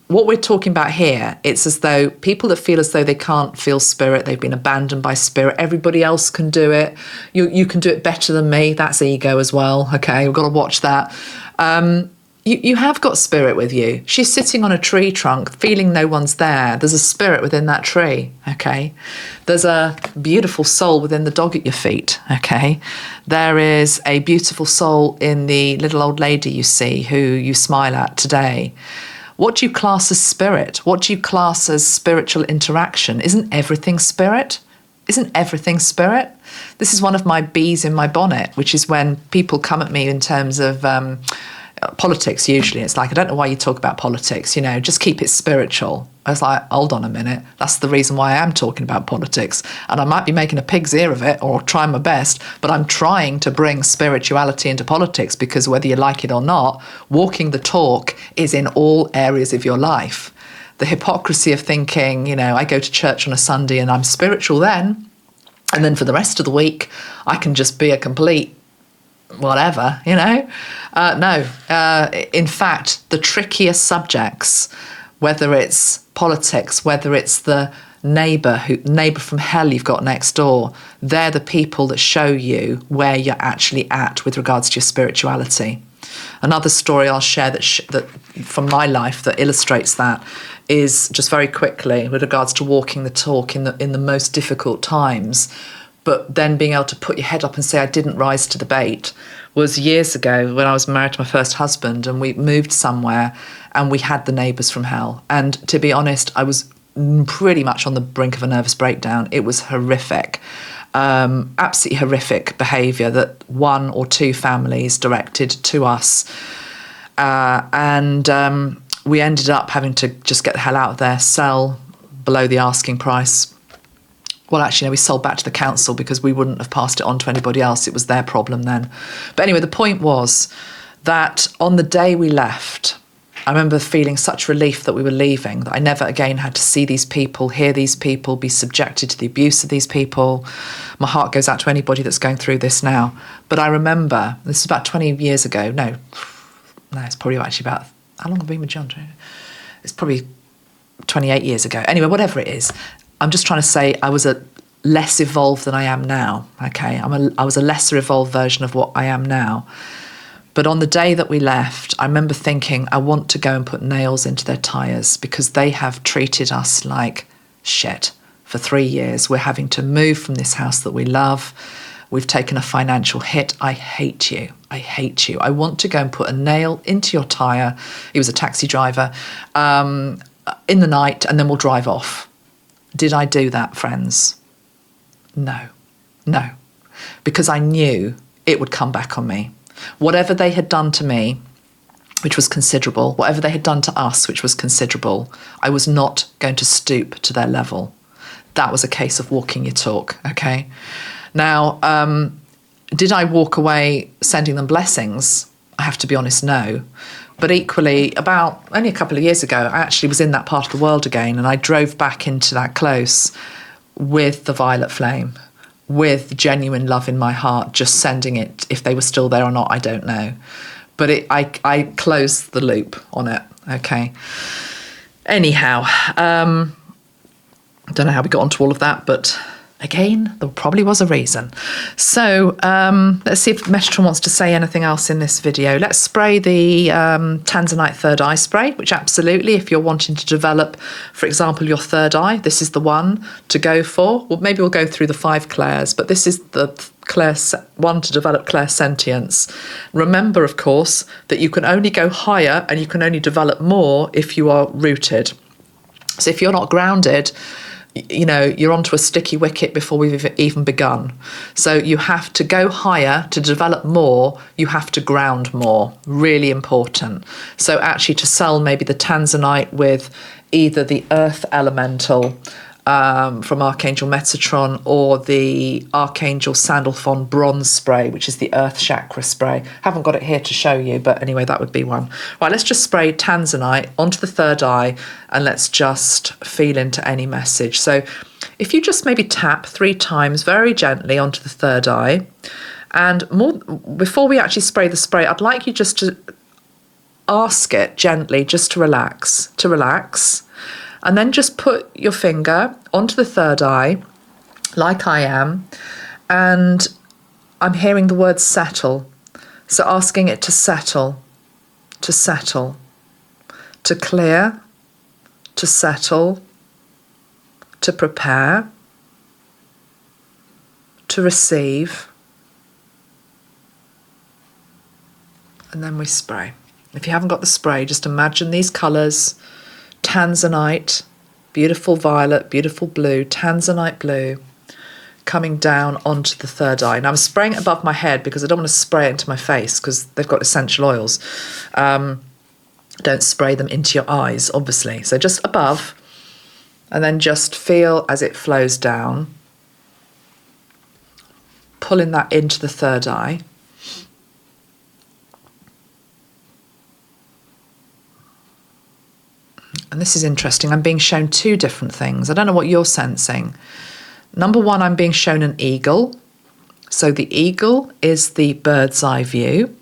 A: what we're talking about here, it's as though people that feel as though they can't feel Spirit, they've been abandoned by Spirit, everybody else can do it. You can do it better than me. That's ego as well. Okay, we've got to watch that. You have got spirit with you. She's sitting on a tree trunk, feeling no one's there. There's a spirit within that tree, okay? There's a beautiful soul within the dog at your feet, okay? There is a beautiful soul in the little old lady you see who you smile at today. What do you class as spirit? What do you class as spiritual interaction? Isn't everything spirit? Isn't everything spirit? This is one of my bees in my bonnet, which is when people come at me in terms of politics. Usually it's like, I don't know why you talk about politics, just keep it spiritual. I was like, hold on a minute, that's the reason why I am talking about politics, and I might be making a pig's ear of it or trying my best, but I'm trying to bring spirituality into politics, because whether you like it or not, walking the talk is in all areas of your life. The hypocrisy of thinking, I go to church on a Sunday and I'm spiritual then, and then for the rest of the week I can just be a complete whatever, No. In fact, the trickiest subjects, whether it's politics, whether it's the neighbour from hell you've got next door, they're the people that show you where you're actually at with regards to your spirituality. Another story I'll share that from my life that illustrates that is, just very quickly, with regards to walking the talk in the most difficult times, but then being able to put your head up and say, I didn't rise to the bait, was years ago when I was married to my first husband, and we moved somewhere and we had the neighbours from hell. And to be honest, I was pretty much on the brink of a nervous breakdown. It was horrific, absolutely horrific behaviour that one or two families directed to us. And we ended up having to just get the hell out of there, sell below the asking price. Well, actually, no, we sold back to the council because we wouldn't have passed it on to anybody else. It was their problem then. But anyway, the point was that on the day we left, I remember feeling such relief that we were leaving, that I never again had to see these people, hear these people, be subjected to the abuse of these people. My heart goes out to anybody that's going through this now. But I remember, this is about 20 years ago. No, it's probably actually about, how long have I been with John? It's probably 28 years ago. Anyway, whatever it is, I'm just trying to say I was less evolved than I am now, okay? I was a lesser evolved version of what I am now. But on the day that we left, I remember thinking, I want to go and put nails into their tyres, because they have treated us like shit for 3 years. We're having to move from this house that we love. We've taken a financial hit. I hate you. I hate you. I want to go and put a nail into your tyre. He was a taxi driver, in the night, and then we'll drive off. Did I do that, friends? No, because I knew it would come back on me. Whatever they had done to me, which was considerable, whatever they had done to us, which was considerable, I was not going to stoop to their level. That was a case of walking your talk, okay? Now, did I walk away sending them blessings? I have to be honest, no. But equally, about only a couple of years ago, I actually was in that part of the world again, and I drove back into that close with the violet flame, with genuine love in my heart, just sending it. If they were still there or not, I don't know. But I closed the loop on it, okay? Anyhow, I don't know how we got onto all of that, but again, there probably was a reason. So let's see if Metatron wants to say anything else in this video. Let's spray the Tanzanite third eye spray, which absolutely, if you're wanting to develop, for example, your third eye, this is the one to go for. Well, maybe we'll go through the 5 clairs, but this is the one to develop clairsentience. Remember, of course, that you can only go higher and you can only develop more if you are rooted. So if you're not grounded, you're onto a sticky wicket before we've even begun. So you have to go higher to develop more. You have to ground more. Really important. So actually to sell maybe the Tanzanite with either the earth elemental from Archangel Metatron, or the Archangel Sandalphon bronze spray, which is the earth chakra spray. Haven't got it here to show you, but anyway, that would be one. Right, let's just spray Tanzanite onto the third eye, and let's just feel into any message. So if you just maybe tap 3 times very gently onto the third eye, and before we actually spray the spray, I'd like you just to ask it gently just to relax, and then just put your finger onto the third eye, like I am, and I'm hearing the word settle. So asking it to settle, to settle, to clear, to settle, to prepare, to receive. And then we spray. If you haven't got the spray, just imagine these colours: tanzanite, beautiful violet, beautiful blue, tanzanite blue, coming down onto the third eye. Now I'm spraying it above my head because I don't want to spray it into my face because they've got essential oils. Don't spray them into your eyes, obviously. So just above, and then just feel as it flows down, pulling that into the third eye. And this is interesting. I'm being shown two different things. I don't know what you're sensing. Number one, I'm being shown an eagle. So the eagle is the bird's eye view.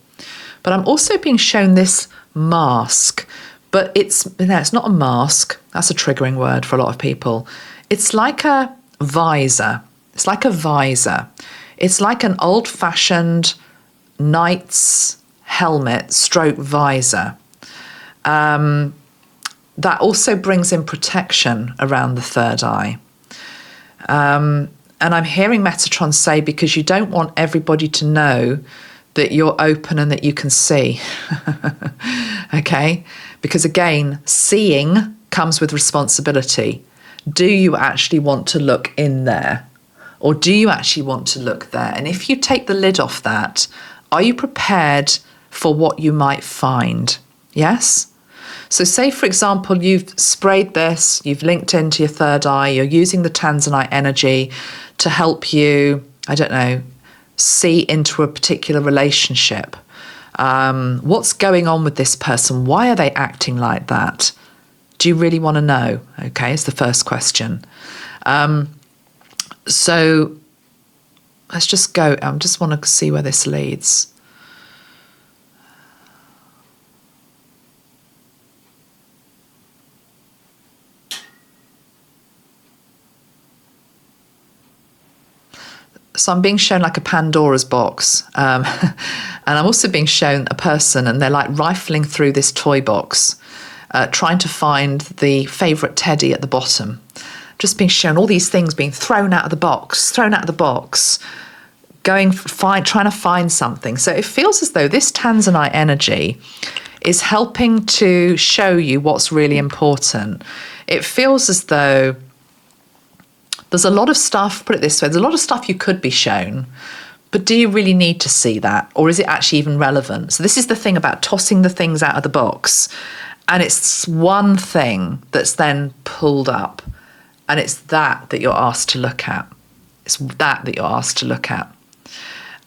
A: But I'm also being shown this mask. But it's not a mask. That's a triggering word for a lot of people. It's like a visor. It's like a visor. It's like an old-fashioned knight's helmet stroke visor. That also brings in protection around the third eye. And I'm hearing Metatron say, because you don't want everybody to know that you're open and that you can see. Okay? Because again, seeing comes with responsibility. Do you actually want to look in there? Or do you actually want to look there? And if you take the lid off that, are you prepared for what you might find? Yes? So say, for example, you've sprayed this, you've linked into your third eye, you're using the tanzanite energy to help you, I don't know, see into a particular relationship. What's going on with this person? Why are they acting like that? Do you really want to know? Okay, it's the first question. So let's just go. I just want to see where this leads. So I'm being shown like a Pandora's box. And I'm also being shown a person, and they're like rifling through this toy box, trying to find the favourite teddy at the bottom. Just being shown all these things being thrown out of the box, trying to find something. So it feels as though this tanzanite energy is helping to show you what's really important. It feels as though there's a lot of stuff, put it this way, there's a lot of stuff you could be shown, but do you really need to see that? Or is it actually even relevant? So this is the thing about tossing the things out of the box, and it's one thing that's then pulled up, and it's that you're asked to look at. It's that you're asked to look at.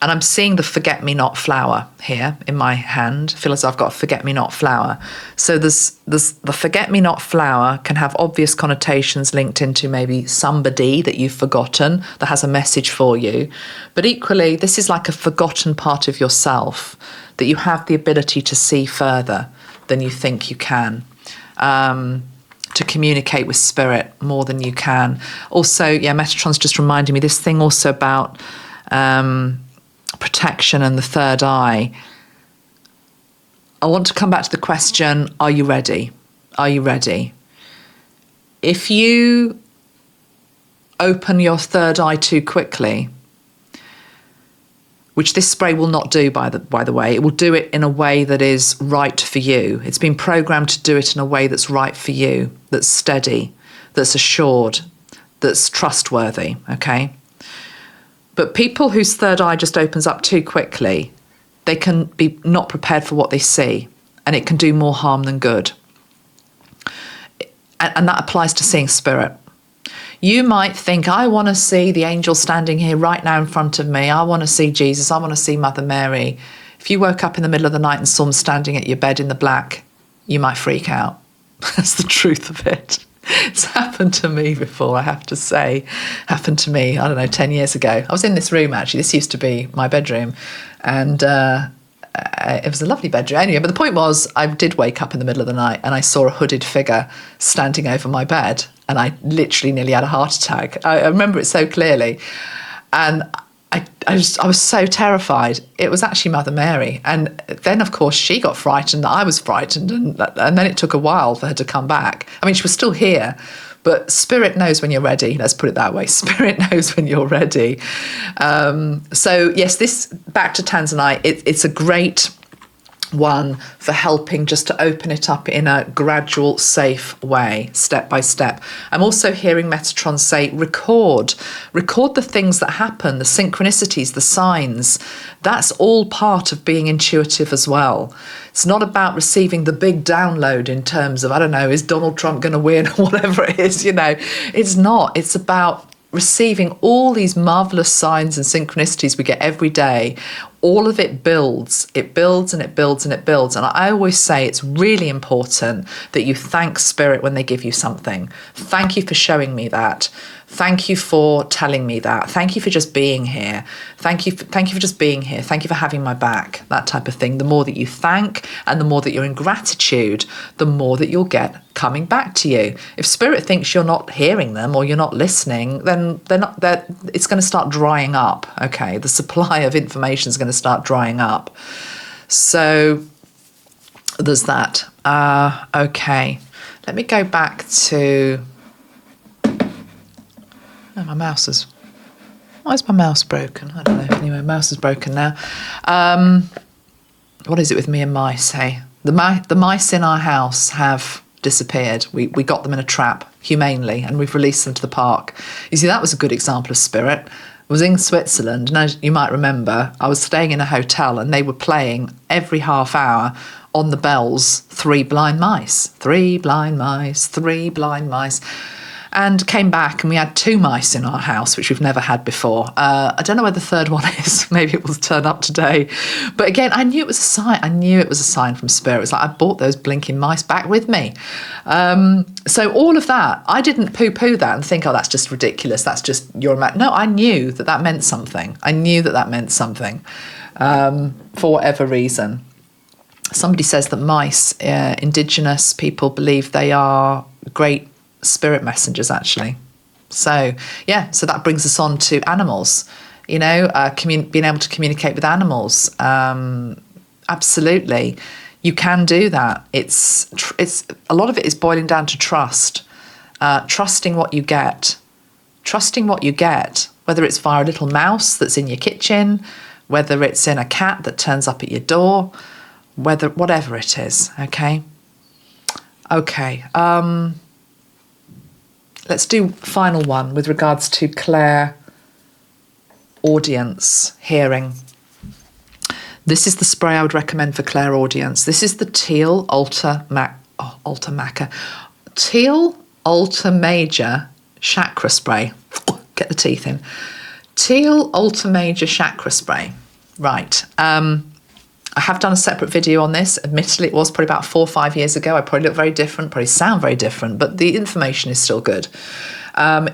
A: And I'm seeing the forget-me-not flower here in my hand. I feel as though I've got a forget-me-not flower. So there's the forget-me-not flower can have obvious connotations linked into maybe somebody that you've forgotten that has a message for you. But equally, this is like a forgotten part of yourself that you have the ability to see further than you think you can. To communicate with spirit more than you can. Also, yeah, Metatron's just reminding me this thing also about protection and the third eye. I want to come back to the question, are you ready? Are you ready? If you open your third eye too quickly, which this spray will not do, by the way, it will do it in a way that is right for you. It's been programmed to do it in a way that's right for you, that's steady, that's assured, that's trustworthy, okay? But people whose third eye just opens up too quickly, they can be not prepared for what they see, and it can do more harm than good. And that applies to seeing spirit. You might think, I want to see the angel standing here right now in front of me. I want to see Jesus. I want to see Mother Mary. If you woke up in the middle of the night and saw them standing at your bed in the black, you might freak out. That's the truth of it. It's happened to me before, I have to say. Happened to me, I don't know, 10 years ago. I was in this room, actually. This used to be my bedroom. And it was a lovely bedroom. Anyway, but the point was, I did wake up in the middle of the night and I saw a hooded figure standing over my bed. And I literally nearly had a heart attack. I remember it so clearly. And I was so terrified. It was actually Mother Mary. And then, of course, she got frightened. I was frightened. And then it took a while for her to come back. I mean, she was still here. But Spirit knows when you're ready. Let's put it that way. Spirit knows when you're ready. So, yes, this, back to Tanzanite, it's a great one for helping just to open it up in a gradual, safe way, step by step. I'm also hearing Metatron say, record the things that happen, the synchronicities, the signs. That's all part of being intuitive as well. It's not about receiving the big download in terms of, I don't know, is Donald Trump going to win or whatever it is, It's not. It's about receiving all these marvelous signs and synchronicities we get every day. All of it builds. It builds and it builds and it builds. And I always say it's really important that you thank Spirit when they give you something. Thank you for showing me that. Thank you for telling me that. Thank you for just being here. Thank you for just being here. Thank you for having my back, that type of thing. The more that you thank and the more that you're in gratitude, the more that you'll get coming back to you. If Spirit thinks you're not hearing them or you're not listening, then it's going to start drying up, okay? The supply of information is going to start drying up. So there's that. Okay, let me go back to... Oh, my mouse is... Why is my mouse broken? I don't know. Anyway, my mouse is broken now. What is it with me and mice, hey? The mice in our house have disappeared. We got them in a trap, humanely, and we've released them to the park. You see, that was a good example of Spirit. I was in Switzerland, and as you might remember, I was staying in a hotel, and they were playing every half hour on the bells, 3 blind mice, 3 blind mice, 3 blind mice. And came back and we had 2 mice in our house, which we've never had before. I don't know where the third one is. Maybe it will turn up today. But again, I knew it was a sign. I knew it was a sign from Spirit. It was like I brought those blinking mice back with me. So all of that, I didn't poo-poo that and think, oh, that's just ridiculous. That's just your... No, I knew that meant something. I knew that meant something for whatever reason. Somebody says that mice, indigenous people, believe they are great spirit messengers, actually. So yeah, so that brings us on to animals, being able to communicate with animals. Absolutely, you can do that. It's a lot of it is boiling down to trust, trusting what you get, whether it's via a little mouse that's in your kitchen, whether it's in a cat that turns up at your door, whatever it is. Okay. Let's do final one with regards to clairaudience, hearing. This is the spray I would recommend for clairaudience. This is the Teal Teal Ultra Major Chakra Spray. Get the teeth in. Teal Ultra Major Chakra Spray. Right. I have done a separate video on this. Admittedly, it was probably about 4 or 5 years ago. I probably look very different, probably sound very different, but the information is still good.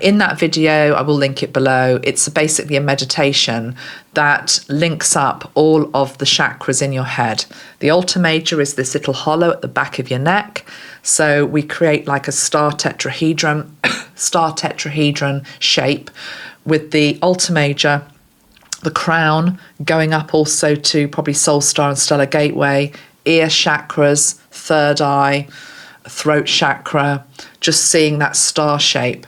A: In that video, I will link it below. It's basically a meditation that links up all of the chakras in your head. The Ultra Major is this little hollow at the back of your neck. So we create like a star tetrahedron shape with the Ultra Major, the crown going up also to probably soul star and stellar gateway, ear chakras, third eye, throat chakra, just seeing that star shape.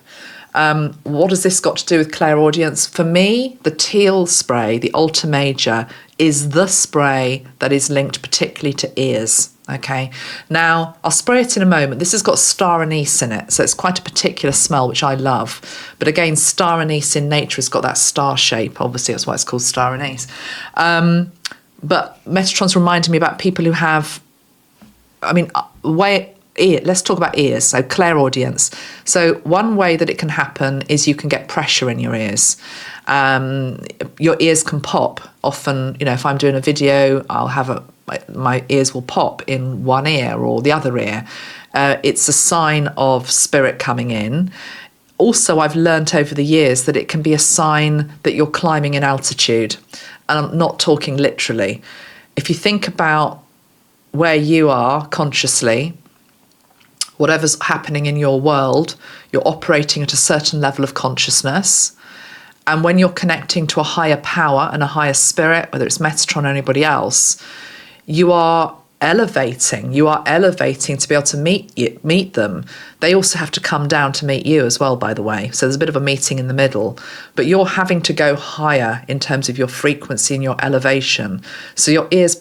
A: What has this got to do with clairaudience? For me, the teal spray, the Ultra Major, is the spray that is linked particularly to ears. Okay, now I'll spray it in a moment. This has got star anise in it, so it's quite a particular smell, which I love. But again, star anise in nature has got that star shape. Obviously, that's why it's called star anise. But Metatron's reminding me about people who have, let's talk about ears, so clairaudience. So one way that it can happen is you can get pressure in your ears. Your ears can pop. Often, if I'm doing a video, I'll have my ears will pop in one ear or the other ear. It's a sign of spirit coming in. Also, I've learnt over the years that it can be a sign that you're climbing in altitude. And I'm not talking literally. If you think about where you are consciously, whatever's happening in your world, you're operating at a certain level of consciousness. And when you're connecting to a higher power and a higher spirit, whether it's Metatron or anybody else, you are elevating. You are elevating to be able to meet them. They also have to come down to meet you as well, by the way. So there's a bit of a meeting in the middle. But you're having to go higher in terms of your frequency and your elevation. So your ears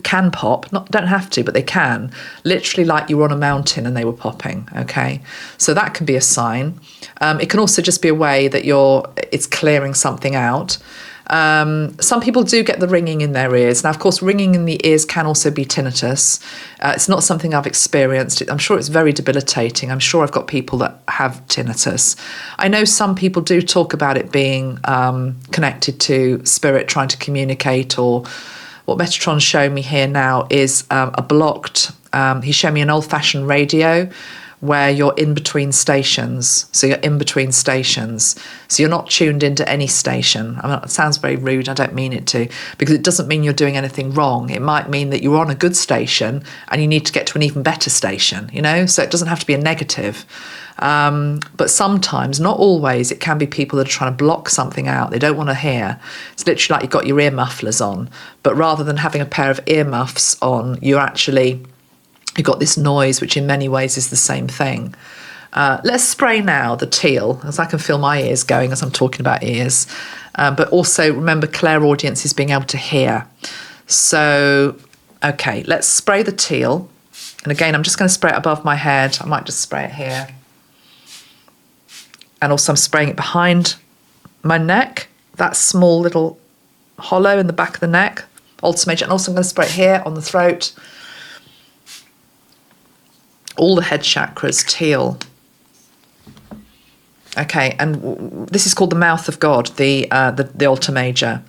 A: can pop, don't have to, but they can. Literally like you were on a mountain and they were popping, okay? So that can be a sign. It can also just be a way that it's clearing something out. Some people do get the ringing in their ears. Now, of course, ringing in the ears can also be tinnitus. It's not something I've experienced. I'm sure it's very debilitating. I'm sure I've got people that have tinnitus. I know some people do talk about it being connected to spirit trying to communicate, or what Metatron's showing me here now is a blocked, he's showing me an old-fashioned radio where you're in between stations. So you're in between stations. So you're not tuned into any station. I mean, it sounds very rude, I don't mean it to, because it doesn't mean you're doing anything wrong. It might mean that you're on a good station and you need to get to an even better station, you know? So it doesn't have to be a negative. But sometimes, not always, it can be people that are trying to block something out. They don't want to hear. It's literally like you've got your ear mufflers on. But rather than having a pair of ear muffs on, you've got this noise, which in many ways is the same thing. Let's spray now the teal, as I can feel my ears going as I'm talking about ears. But also remember, clairaudience is being able to hear. So, okay, let's spray the teal. And again, I'm just going to spray it above my head. I might just spray it here. And also I'm spraying it behind my neck, that small little hollow in the back of the neck, Ultimate. And also I'm going to spray it here on the throat. All the head chakras, teal. Okay, and this is called the mouth of God, the altar major.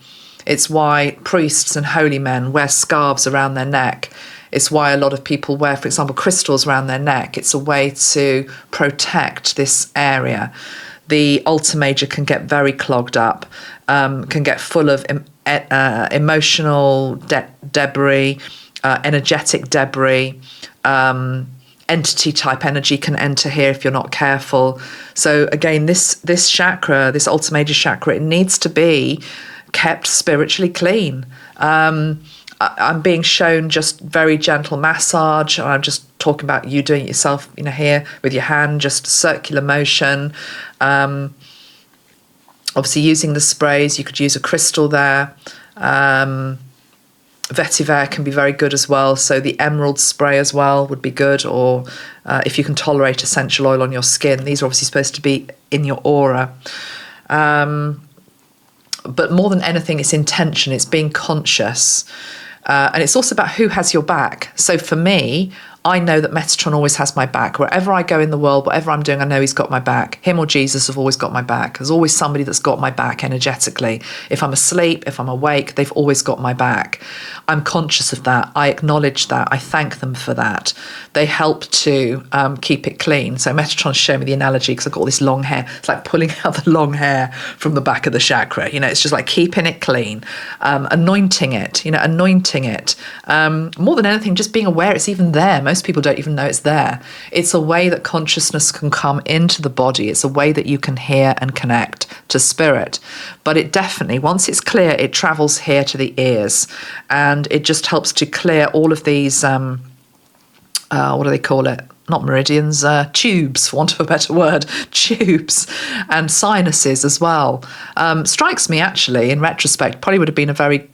A: It's why priests and holy men wear scarves around their neck. It's why a lot of people wear, for example, crystals around their neck. It's a way to protect this area. The altar major can get very clogged up, can get full of emotional debris, energetic debris, entity type energy can enter here if you're not careful. So again, this chakra, this altar major chakra, it needs to be kept spiritually clean. I'm being shown just very gentle massage. I'm just talking about you doing it yourself, here with your hand, just circular motion. Obviously using the sprays, you could use a crystal there. Vetiver can be very good as well. So the emerald spray as well would be good. Or if you can tolerate essential oil on your skin, these are obviously supposed to be in your aura. But more than anything, it's intention. It's being conscious. And it's also about who has your back. So for me, I know that Metatron always has my back. Wherever I go in the world, whatever I'm doing, I know he's got my back. Him or Jesus have always got my back. There's always somebody that's got my back energetically. If I'm asleep, if I'm awake, they've always got my back. I'm conscious of that. I acknowledge that. I thank them for that. They help to keep it clean. So Metatron's showing me the analogy because I've got all this long hair. It's like pulling out the long hair from the back of the chakra. It's just like keeping it clean, anointing it, anointing it. More than anything, just being aware it's even there. Most people don't even know it's there. It's a way that consciousness can come into the body. It's a way that you can hear and connect to spirit. But it definitely, once it's clear, it travels here to the ears. And it just helps to clear all of these, what do they call it? Not meridians, tubes, for want of a better word, tubes, and sinuses as well. Strikes me, actually, in retrospect, probably would have been a very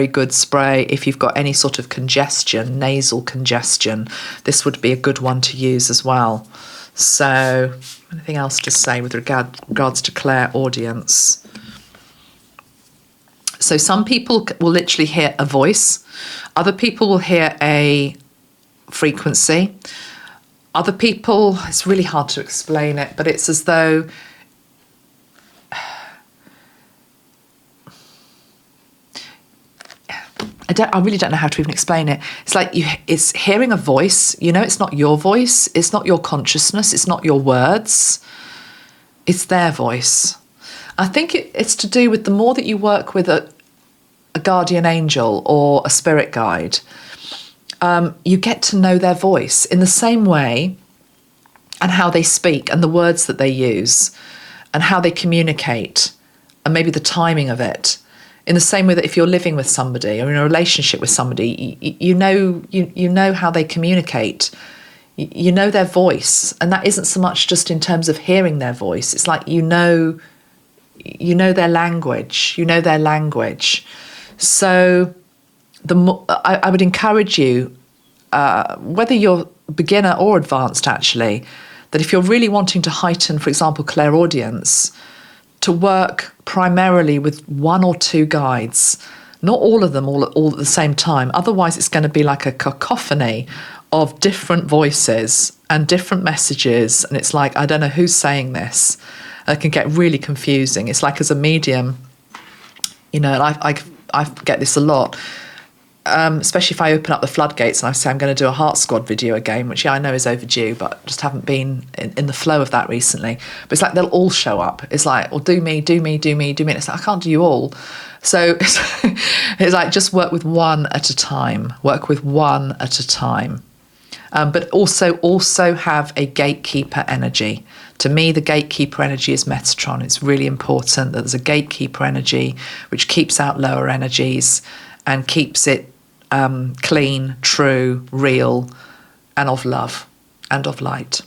A: good spray if you've got any sort of congestion, nasal congestion. This would be a good one to use as well. So, anything else to say with regards to clairaudience? So some people will literally hear a voice. Other people will hear a frequency. Other people, it's really hard to explain it, but it's as though I really don't know how to even explain it. It's like it's hearing a voice. It's not your voice. It's not your consciousness. It's not your words. It's their voice. I think it's to do with the more that you work with a guardian angel or a spirit guide, you get to know their voice in the same way, and how they speak and the words that they use and how they communicate. and maybe the timing of it. In the same way that if you're living with somebody or in a relationship with somebody, you know how they communicate. You know their voice, and that isn't so much just in terms of hearing their voice. It's like you know their language. You know their language. So I would encourage you, whether you're beginner or advanced, actually, that if you're really wanting to heighten, for example, clairaudience, to work primarily with one or two guides, not all of them all at the same time. Otherwise, it's going to be like a cacophony of different voices and different messages. And it's like, I don't know who's saying this. It can get really confusing. It's like as a medium, and I get this a lot, especially if I open up the floodgates and I say I'm going to do a Heart Squad video again, which I know is overdue, but just haven't been in the flow of that recently. But it's like they'll all show up. It's like, well, do me. And it's like, I can't do you all. So it's like, just work with one at a time. But also have a gatekeeper energy. To me, the gatekeeper energy is Metatron. It's really important that there's a gatekeeper energy which keeps out lower energies and keeps it clean, true, real, and of love and of light.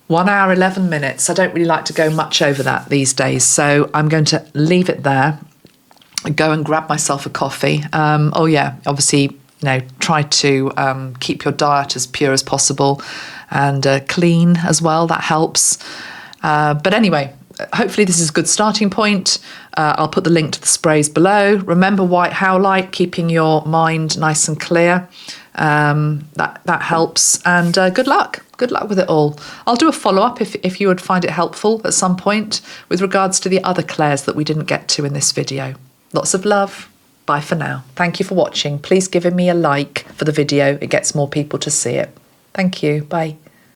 A: 1 hour, 11 minutes. I don't really like to go much over that these days, so I'm going to leave it there. Go and grab myself a coffee. Obviously, try to keep your diet as pure as possible and clean as well. That helps. But anyway, hopefully this is a good starting point. I'll put the link to the sprays below. Remember white howlite, keeping your mind nice and clear. That helps. And good luck. Good luck with it all. I'll do a follow-up if you would find it helpful at some point with regards to the other clairs that we didn't get to in this video. Lots of love. Bye for now. Thank you for watching. Please give me a like for the video. It gets more people to see it. Thank you. Bye.